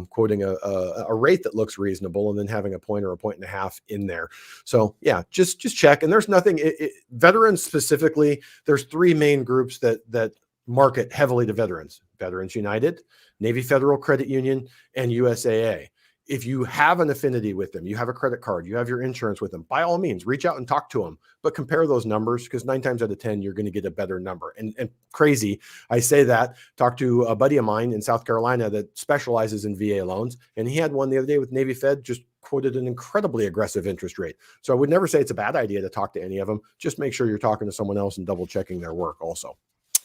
quoting a rate that looks reasonable and then having a point or a point and a half in there. So yeah, just check. And there's nothing, veterans specifically, there's three main groups that market heavily to veterans: Veterans United, Navy Federal Credit Union, and USAA. If you have an affinity with them, you have a credit card, you have your insurance with them, by all means, reach out and talk to them, but compare those numbers, because 9 times out of 10, you're going to get a better number. And crazy, I say that, talked to a buddy of mine in South Carolina that specializes in VA loans, and he had one the other day with Navy Fed, just quoted an incredibly aggressive interest rate. So I would never say it's a bad idea to talk to any of them. Just make sure you're talking to someone else and double checking their work also.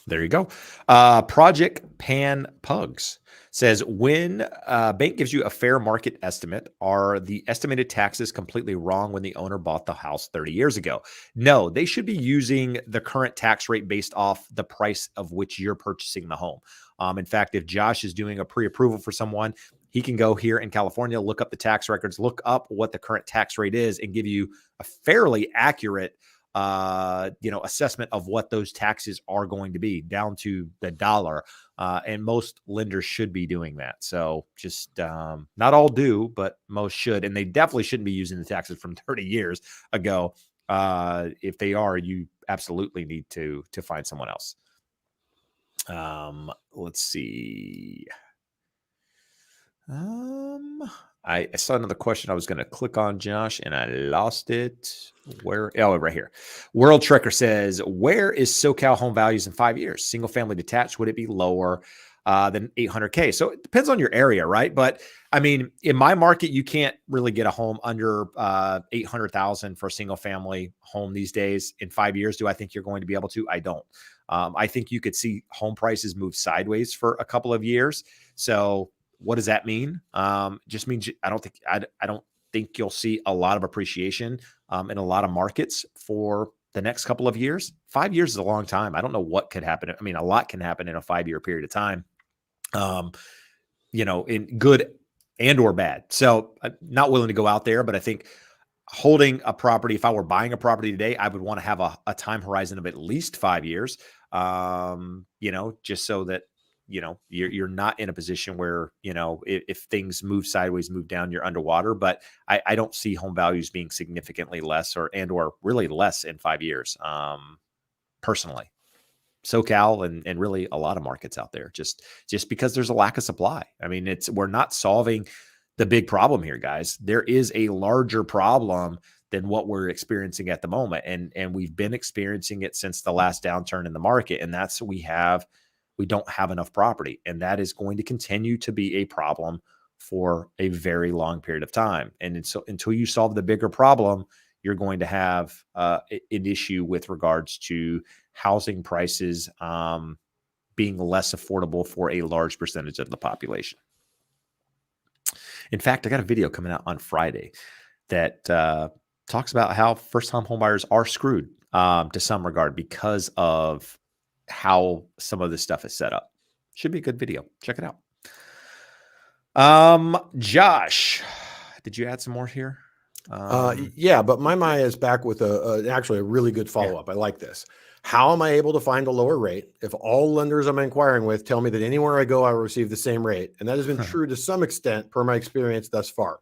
There you go. Project Pan Pugs says, when a bank gives you a fair market estimate, are the estimated taxes completely wrong when the owner bought the house 30 years ago? No, they should be using the current tax rate based off the price of which you're purchasing the home. In fact, if Josh is doing a pre-approval for someone, he can go here in California, look up the tax records, look up what the current tax rate is, and give you a fairly accurate assessment of what those taxes are going to be down to the dollar. And most lenders should be doing that. So just not all do, but most should. And they definitely shouldn't be using the taxes from 30 years ago. If they are, you absolutely need to find someone else. Let's see. I saw another question I was going to click on, Josh, and I lost it. Where? Oh, right here. World Trekker says, where is SoCal home values in 5 years? Single family detached, would it be lower than 800K? So it depends on your area, right? But I mean, in my market, you can't really get a home under 800,000 for a single family home these days. In 5 years, do I think you're going to be able to? I don't. I think you could see home prices move sideways for a couple of years. So what does that mean? Just means I don't think you'll see a lot of appreciation in a lot of markets for the next couple of years. 5 years is a long time. I don't know what could happen. I mean, a lot can happen in a 5-year period of time. In good and or bad. So I'm not willing to go out there, but I think holding a property, if I were buying a property today, I would want to have a time horizon of at least 5 years, just so that, you're not in a position where, if things move sideways, move down, you're underwater. But I don't see home values being significantly less or really less in 5 years, personally. SoCal and really a lot of markets out there, just because there's a lack of supply. I mean, we're not solving the big problem here, guys. There is a larger problem than what we're experiencing at the moment, and we've been experiencing it since the last downturn in the market, and that's we don't have enough property, and that is going to continue to be a problem for a very long period of time. And so until you solve the bigger problem, you're going to have an issue with regards to housing prices being less affordable for a large percentage of the population. In fact, I got a video coming out on Friday that talks about how first-time homebuyers are screwed to some regard because of how some of this stuff is set up. Should be a good video. Check it out. Josh, did you add some more here? Yeah, but my Maya is back with actually a really good follow-up. I like this. How am I able to find a lower rate if all lenders I'm inquiring with tell me that anywhere I go, I will receive the same rate? And that has been true to some extent per my experience thus far.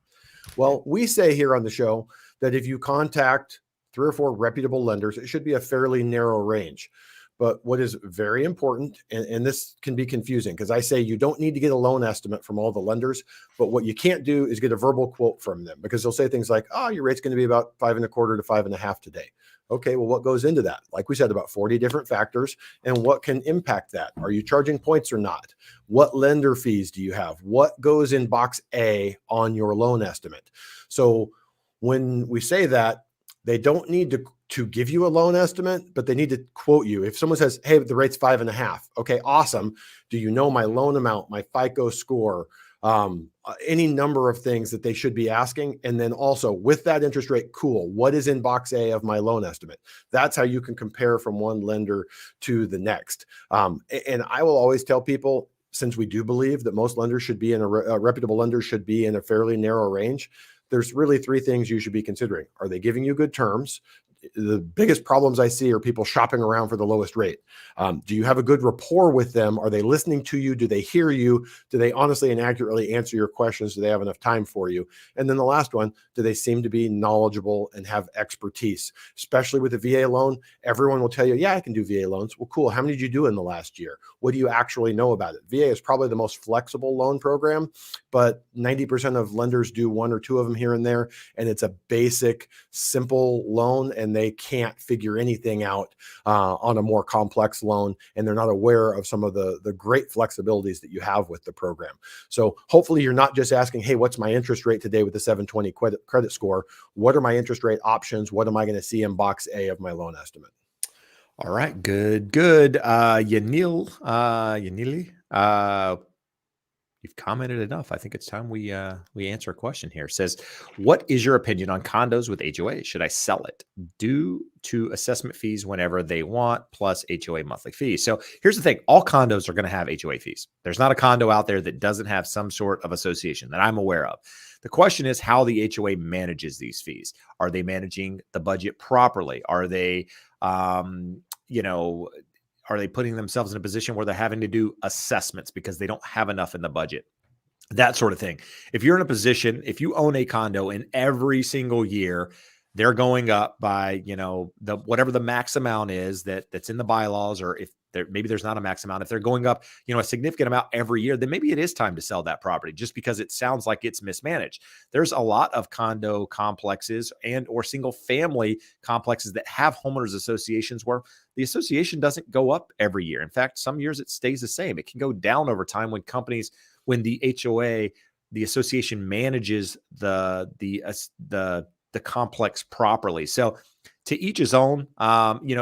Well, we say here on the show that if you contact 3 or 4 reputable lenders, it should be a fairly narrow range. But what is very important, and this can be confusing because I say you don't need to get a loan estimate from all the lenders, but what you can't do is get a verbal quote from them because they'll say things like, oh, your rate's going to be about 5.25 to 5.5 today. Okay, well, what goes into that? Like we said, about 40 different factors, and what can impact that? Are you charging points or not? What lender fees do you have? What goes in box A on your loan estimate? So when we say that, they don't need to give you a loan estimate, but they need to quote you. If someone says, hey, the rate's 5.5, okay, awesome. Do you know my loan amount, my FICO score, any number of things that they should be asking? And then also with that interest rate, cool, what is in box A of my loan estimate? That's how you can compare from one lender to the next. And I will always tell people, since we do believe that most lenders should be in a reputable lenders should be in a fairly narrow range, there's really 3 things you should be considering. Are they giving you good terms? The biggest problems I see are people shopping around for the lowest rate. Do you have a good rapport with them? Are they listening to you? Do they hear you? Do they honestly and accurately answer your questions? Do they have enough time for you? And then the last one, do they seem to be knowledgeable and have expertise? Especially with a VA loan, everyone will tell you, yeah, I can do VA loans. Well, cool. How many did you do in the last year? What do you actually know about it? VA is probably the most flexible loan program, but 90% of lenders do 1 or 2 of them here and there. And it's a basic, simple loan, and they can't figure anything out on a more complex loan, and they're not aware of some of the great flexibilities that you have with the program. So hopefully you're not just asking, hey, what's my interest rate today with the 720 credit score? What are my interest rate options? What am I going to see in box A of my loan estimate? All right, good. Yanili, you've commented enough. I think it's time we answer a question here. It says, what is your opinion on condos with HOA? Should I sell it due to assessment fees whenever they want, plus HOA monthly fees? So here's the thing. All condos are going to have HOA fees. There's not a condo out there that doesn't have some sort of association that I'm aware of. The question is how the HOA manages these fees. Are they managing the budget properly? Are they, are they putting themselves in a position where they're having to do assessments because they don't have enough in the budget? That sort of thing. If you're in a position, if you own a condo and every single year they're going up by, the whatever the max amount is that's in the bylaws, or if maybe there's not a max amount, if they're going up, a significant amount every year, then maybe it is time to sell that property just because it sounds like it's mismanaged. There's a lot of condo complexes and or single family complexes that have homeowners associations where the association doesn't go up every year. In fact, some years it stays the same. It can go down over time when the HOA, the association manages the complex properly. So to each his own.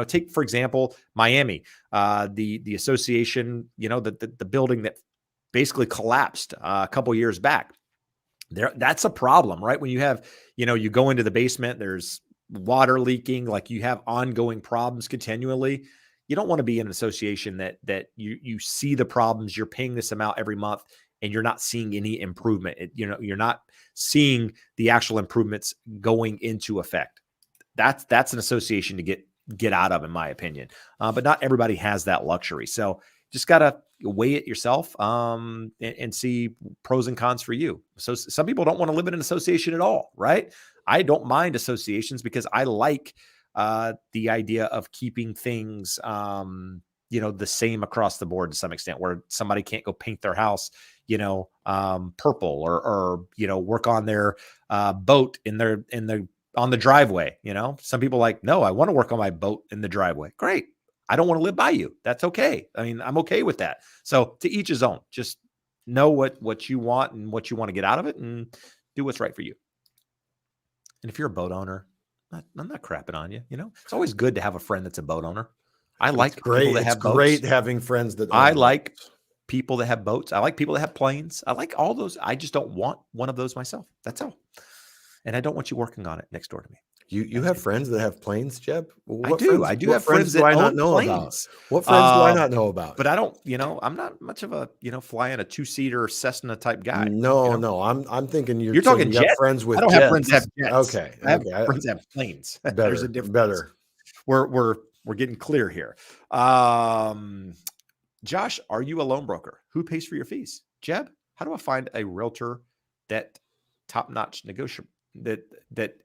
Take for example Miami, the association, the building that basically collapsed a couple years back. That's a problem, right? When you have, you go into the basement, there's water leaking, like you have ongoing problems continually. You don't want to be in an association that you see the problems, you're paying this amount every month, and you're not seeing any improvement. You're not seeing the actual improvements going into effect. That's an association to get out of, in my opinion. But not everybody has that luxury. So just got to weigh it yourself and see pros and cons for you. So some people don't want to live in an association at all, right? I don't mind associations because I like the idea of keeping things, the same across the board to some extent, where somebody can't go paint their house, purple or work on their boat on the driveway. Some people no, I want to work on my boat in the driveway. Great. I don't want to live by you. That's okay. I mean, I'm okay with that. So to each his own. Just know what you want and what you want to get out of it and do what's right for you. And if you're a boat owner, I'm not crapping on you. It's always good to have a friend that's a boat owner. I like people that have boats. It's great having friends that I like people that have boats. I like people that have planes. I like all those. I just don't want one of those myself. That's all. And I don't want you working on it next door to me. You have friends that have planes, Jeb? I do have friends that own planes. What friends do I not know about? But I don't, I'm not much of a, flying a 2-seater Cessna type guy. No. I'm thinking you're talking jets. Friends with I don't jets. have friends that have jets. Okay. I have friends that have planes. There's a difference. Better. We're getting clear here. Josh, are you a loan broker? Who pays for your fees? Jeb, how do I find a realtor that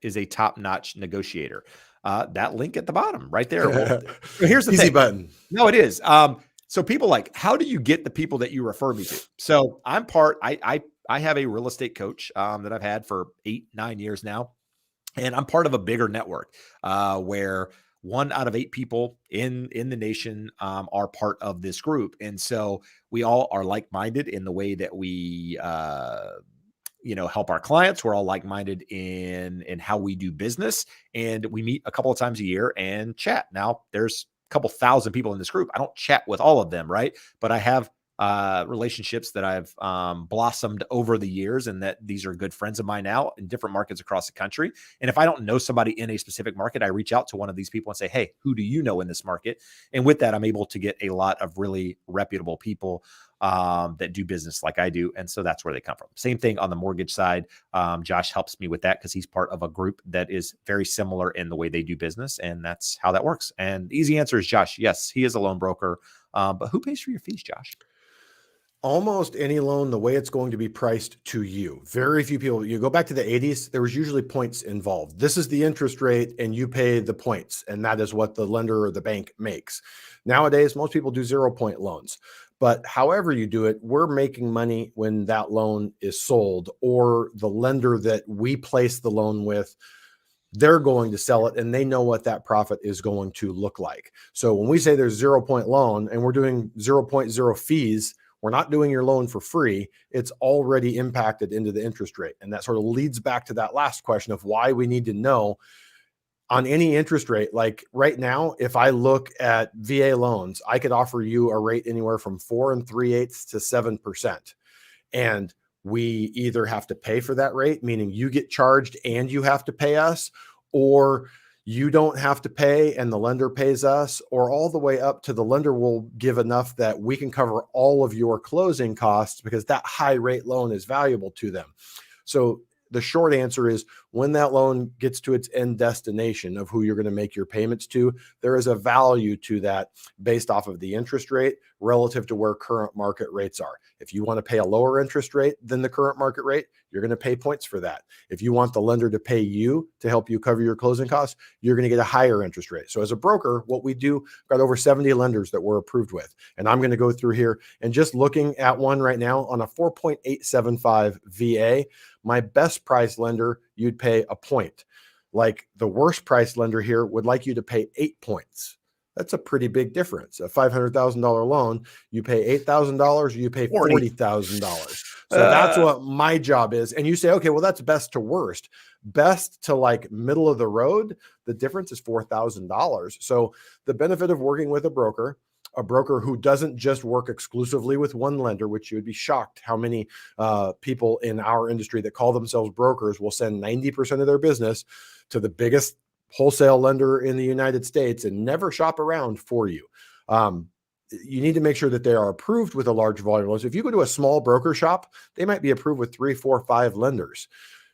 is a top-notch negotiator? That link at the bottom right there. Well, here's the easy thing. button. No, it is. So people how do you get the people that you refer me to? So I have a real estate coach that I've had for 8-9 years now. And I'm part of a bigger network where 1 out of 8 people in the nation are part of this group. And so we all are like-minded in the way that we help our clients. We're all like-minded in how we do business, and we meet a couple of times a year and chat. Now there's a couple thousand people in this group. I don't chat with all of them, right? But I have relationships that I've blossomed over the years, and that these are good friends of mine now in different markets across the country. And if I don't know somebody in a specific market, I reach out to one of these people and say, hey, who do you know in this market? And with that, I'm able to get a lot of really reputable people that do business like I do. And so that's where they come from. Same thing on the mortgage side. Josh helps me with that because he's part of a group that is very similar in the way they do business. And that's how that works. And the easy answer is Josh. Yes, he is a loan broker. But who pays for your fees, Josh? Almost any loan, the way it's going to be priced to you. Very few people, you go back to the 80s, there was usually points involved. This is the interest rate and you pay the points, and that is what the lender or the bank makes. Nowadays, most people do 0-point loans. But however you do it, we're making money when that loan is sold, or the lender that we place the loan with, they're going to sell it and they know what that profit is going to look like. So when we say there's 0-point loan and we're doing 0.0 fees, we're not doing your loan for free. It's already impacted into the interest rate. And that sort of leads back to that last question of why we need to know on any interest rate. Like right now, if I look at VA loans, I could offer you a rate anywhere from 4 3/8 to 7%. And we either have to pay for that rate, meaning you get charged and you have to pay us, or you don't have to pay and the lender pays us, or all the way up to the lender will give enough that we can cover all of your closing costs because that high rate loan is valuable to them. So the short answer is when that loan gets to its end destination of who you're going to make your payments to, there is a value to that based off of the interest rate relative to where current market rates are. If you want to pay a lower interest rate than the current market rate, you're going to pay points for that. If you want the lender to pay you to help you cover your closing costs, you're going to get a higher interest rate. So as a broker, what we do, got over 70 lenders that we're approved with. And I'm going to go through here and just looking at one right now on a 4.875 VA, my best price lender, you'd pay a point. Like the worst price lender here would like you to pay 8 points. That's a pretty big difference. A $500,000 loan, you pay $8,000 or you pay $40,000. So that's what my job is. And you say, okay, well, that's best to worst. Best to like middle of the road, the difference is $4,000. So the benefit of working with a broker who doesn't just work exclusively with one lender, which you would be shocked how many people in our industry that call themselves brokers will send 90% of their business to the biggest wholesale lender in the United States and never shop around for you. you need to make sure that they are approved with a large volume of loans. If you go to a small broker shop, they might be approved with 3, 4, 5 lenders.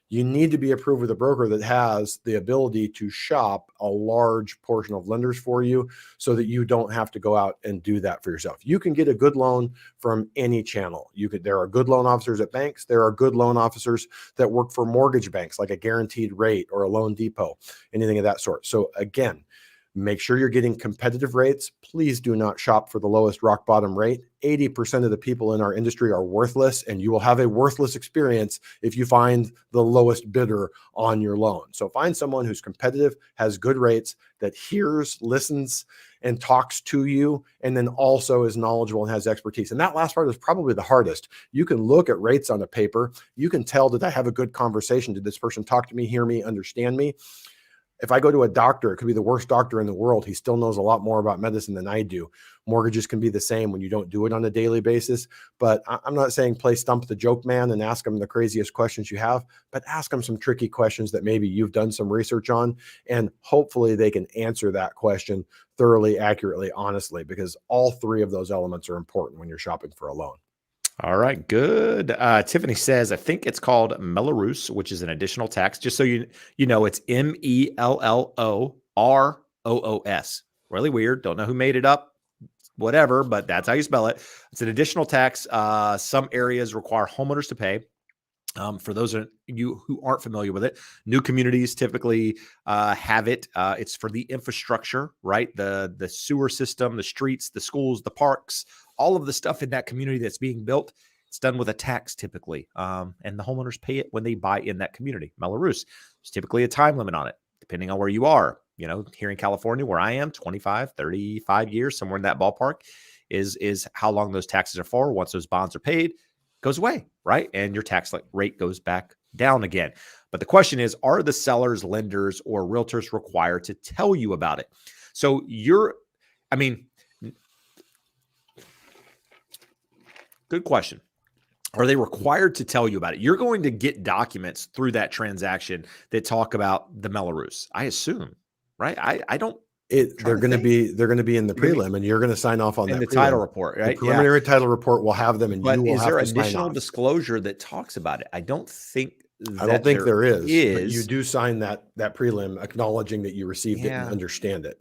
You need to be approved with a broker that has the ability to shop a large portion of lenders for you so that you don't have to go out and do that for yourself. You can get a good loan from any channel. There are good loan officers at banks. There are good loan officers that work for mortgage banks, like a Guaranteed Rate or a Loan Depot, anything of that sort. So again, make sure you're getting competitive rates. Please do not shop for the lowest rock bottom rate. 80% of the people in our industry are worthless, and you will have a worthless experience if you find the lowest bidder on your loan. So find someone who's competitive, has good rates, that hears, listens, and talks to you, and then also is knowledgeable and has expertise. And that last part is probably the hardest. You can look at rates on a paper. You can tell, did I have a good conversation? Did this person talk to me, hear me, understand me? If I go to a doctor, it could be the worst doctor in the world. He still knows a lot more about medicine than I do. Mortgages can be the same when you don't do it on a daily basis. But I'm not saying play stump the joke man and ask him the craziest questions you have, but ask him some tricky questions that maybe you've done some research on. And hopefully they can answer that question thoroughly, accurately, honestly, because all 3 of those elements are important when you're shopping for a loan. All right, good. Tiffany says, I think it's called Mello-Roos, which is an additional tax. Just so you know, it's Melloroos. Really weird. Don't know who made it up. Whatever, but that's how you spell it. It's an additional tax. Some areas require homeowners to pay. For those of you who aren't familiar with it, new communities typically have it. It's for the infrastructure, right? The sewer system, the streets, the schools, the parks, all of the stuff in that community that's being built. It's done with a tax typically, and the homeowners pay it when they buy in that community. Mello-Roos. There's typically a time limit on it, depending on where you are. You know, here in California, where I am, 25, 35 years, somewhere in that ballpark is how long those taxes are for. Once those bonds are paid, goes away, right? And your tax rate goes back down again. But the question is, are the sellers, lenders, or realtors required to tell you about it? So good question. Are they required to tell you about it? You're going to get documents through that transaction that talk about the Mello-Roos, I assume, right? I don't. They're going to be in the prelim, and you're going to sign off on that the title report, right? The preliminary title report will have them, and but you will is have there to sign additional off. Disclosure that talks about it? I don't think there is. But you do sign that prelim acknowledging that you received it and understand it.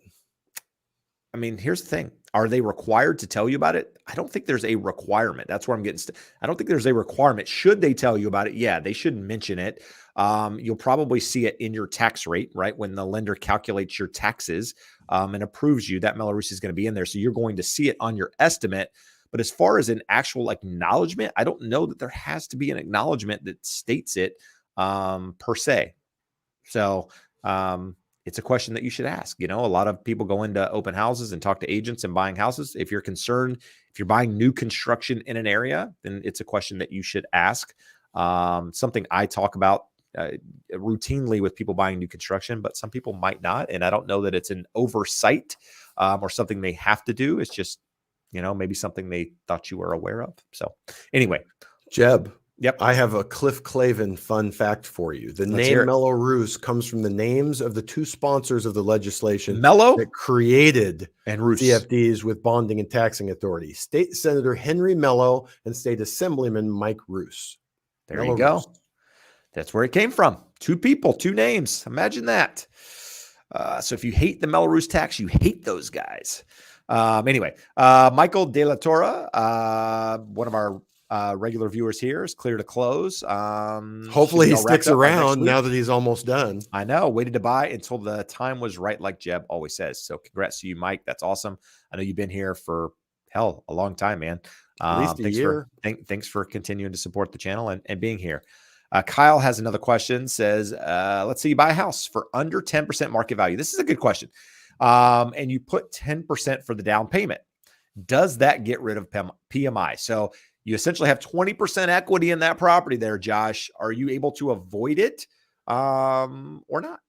I mean, here's the thing. Are they required to tell you about it? I don't think there's a requirement. That's where I'm getting. I don't think there's a requirement. Should they tell you about it? Yeah, they should mention it. You'll probably see it in your tax rate, right? When the lender calculates your taxes and approves you, that Mello-Roos is going to be in there. So you're going to see it on your estimate. But as far as an actual acknowledgement, I don't know that there has to be an acknowledgement that states it per se. So it's a question that you should ask. You know, a lot of people go into open houses and talk to agents and buying houses. If you're concerned, if you're buying new construction in an area, then it's a question that you should ask. Something I talk about routinely with people buying new construction, but some people might not. And I don't know that it's an oversight or something they have to do. It's just, you know, maybe something they thought you were aware of. So anyway, Jeb. Yep. I have a Cliff Clavin fun fact for you. The name Mello-Roos comes from the names of the 2 sponsors of the legislation that created and Roos. CFDs with bonding and taxing authority. State Senator Henry Mello and State Assemblyman Mike Roos. There you go. That's where it came from. 2 people, 2 names. Imagine that. So if you hate the Mello-Roos tax, you hate those guys. Anyway, Michael De La Torre, one of our regular viewers here, is clear to close. Hopefully he sticks around now that he's almost done. I know. Waited to buy until the time was right, like Jeb always says. So congrats to you, Mike. That's awesome. I know you've been here for a long time, man. At least a year. Thanks for continuing to support the channel and being here. Kyle has another question. Says, let's say you buy a house for under 10% market value. This is a good question. And you put 10% for the down payment. Does that get rid of PMI? So you essentially have 20% equity in that property there, Josh. Are you able to avoid it or not?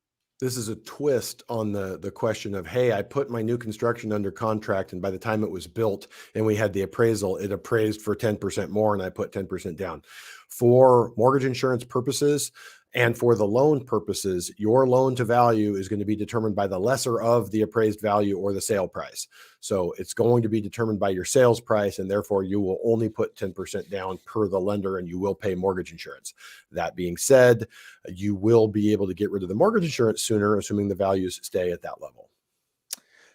This is a twist on the question of, hey, I put my new construction under contract, and by the time it was built and we had the appraisal, it appraised for 10% more, and I put 10% down. For mortgage insurance purposes And for the loan purposes, your loan to value is going to be determined by the lesser of the appraised value or the sale price. So it's going to be determined by your sales price, and therefore you will only put 10% down per the lender, and you will pay mortgage insurance. That being said, you will be able to get rid of the mortgage insurance sooner, assuming the values stay at that level.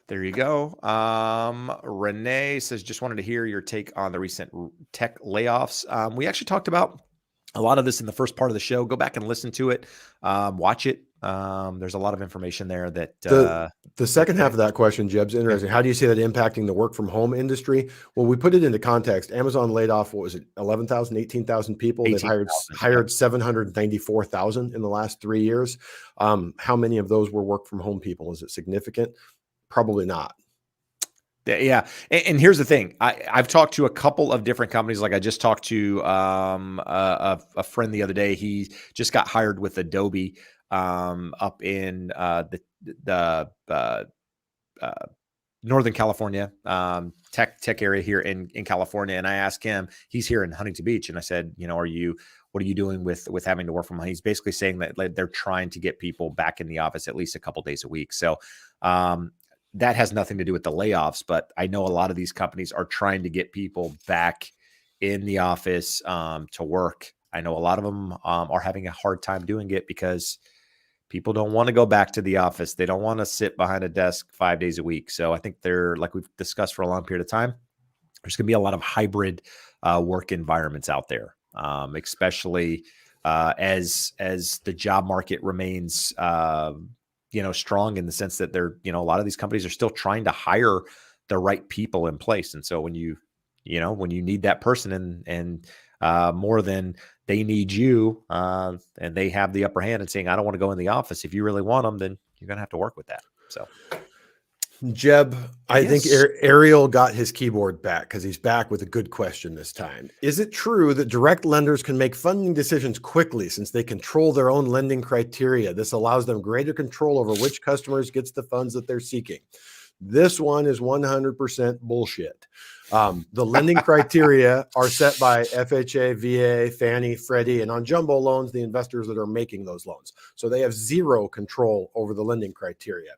There you go. Renee says, just wanted to hear your take on the recent tech layoffs. We actually talked about a lot of this in the first part of the show. Go back and listen to it, watch it. There's a lot of information there that the second half of that question, Jeb's interesting. How do you see that impacting the work from home industry? Well, we put it into context. Amazon laid off, what was it, 11,000, 18,000 people. They've hired 794,000 in the last 3 years. How many of those were work from home people? Is it significant? Probably not. Yeah. And here's the thing. I've talked to a couple of different companies. Like I just talked to a friend the other day. He just got hired with Adobe up in the Northern California tech area here in California. And I asked him, he's here in Huntington Beach. And I said, what are you doing with having to work from home? He's basically saying that like, they're trying to get people back in the office at least a couple days a week. So that has nothing to do with the layoffs, but I know a lot of these companies are trying to get people back in the office to work. I know a lot of them are having a hard time doing it because people don't want to go back to the office. They don't want to sit behind a desk 5 days a week. So I think they're, like we've discussed for a long period of time, there's going to be a lot of hybrid work environments out there, especially as the job market remains strong in the sense that they're, a lot of these companies are still trying to hire the right people in place. And so when you need that person and more than they need you, and they have the upper hand and saying, I don't want to go in the office. If you really want them, then you're going to have to work with that. So Jeb, I think Ariel got his keyboard back because he's back with a good question this time. Is it true that direct lenders can make funding decisions quickly since they control their own lending criteria? This allows them greater control over which customers gets the funds that they're seeking. This one is 100% bullshit. The lending criteria are set by FHA, VA, Fannie, Freddie, and on jumbo loans, the investors that are making those loans. So they have zero control over the lending criteria.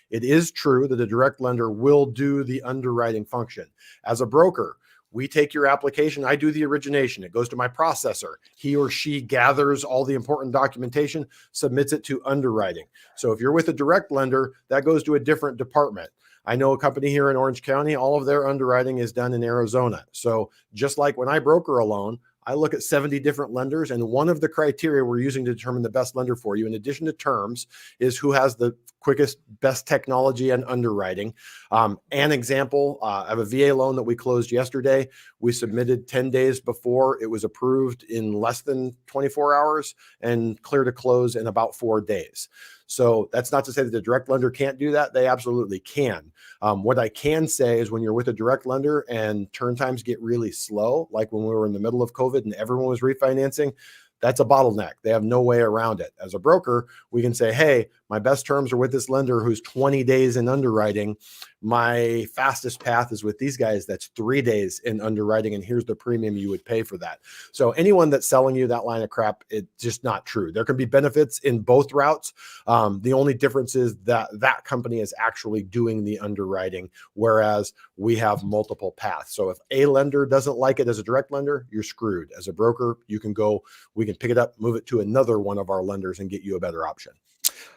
It is true that a direct lender will do the underwriting function. As a broker, we take your application. I do the origination. It goes to my processor. He or she gathers all the important documentation, submits it to underwriting. So if you're with a direct lender, that goes to a different department. I know a company here in Orange County, all of their underwriting is done in Arizona. So just like when I broker a loan, I look at 70 different lenders, and one of the criteria we're using to determine the best lender for you, in addition to terms, is who has the quickest, best technology and underwriting. An example, I have a VA loan that we closed yesterday. We submitted 10 days before. It was approved in less than 24 hours and clear to close in about 4 days. So that's not to say that the direct lender can't do that. They absolutely can. What I can say is when you're with a direct lender and turn times get really slow, like when we were in the middle of COVID and everyone was refinancing, that's a bottleneck. They have no way around it. As a broker, we can say, hey, my best terms are with this lender who's 20 days in underwriting. My fastest path is with these guys. That's 3 days in underwriting. And here's the premium you would pay for that. So anyone that's selling you that line of crap, it's just not true. There can be benefits in both routes. The only difference is that that company is actually doing the underwriting, whereas we have multiple paths. So if a lender doesn't like it as a direct lender, you're screwed. As a broker, you can go, we can pick it up, move it to another one of our lenders and get you a better option.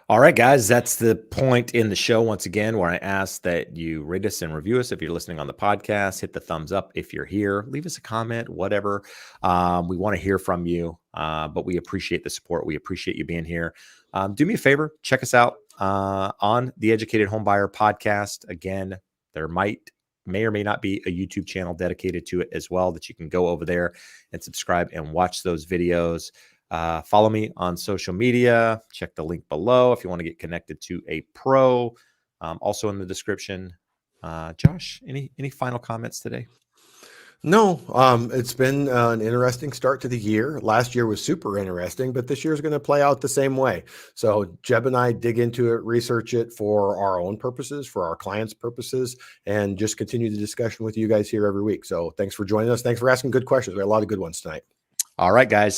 All right, guys, that's the point in the show once again, where I ask that you rate us and review us. If you're listening on the podcast, hit the thumbs up. If you're here, leave us a comment, whatever. We want to hear from you, but we appreciate the support. We appreciate you being here. Do me a favor, check us out on the Educated Homebuyer podcast. Again, there may or may not be a YouTube channel dedicated to it as well that you can go over there and subscribe and watch those videos. Follow me on social media. Check the link below if you want to get connected to a pro. Also in the description. Josh, any final comments today? No, it's been an interesting start to the year. Last year was super interesting, but this year is going to play out the same way. So Jeb and I dig into it, research it for our own purposes, for our clients' purposes, and just continue the discussion with you guys here every week. So thanks for joining us. Thanks for asking good questions. We had a lot of good ones tonight. All right, guys.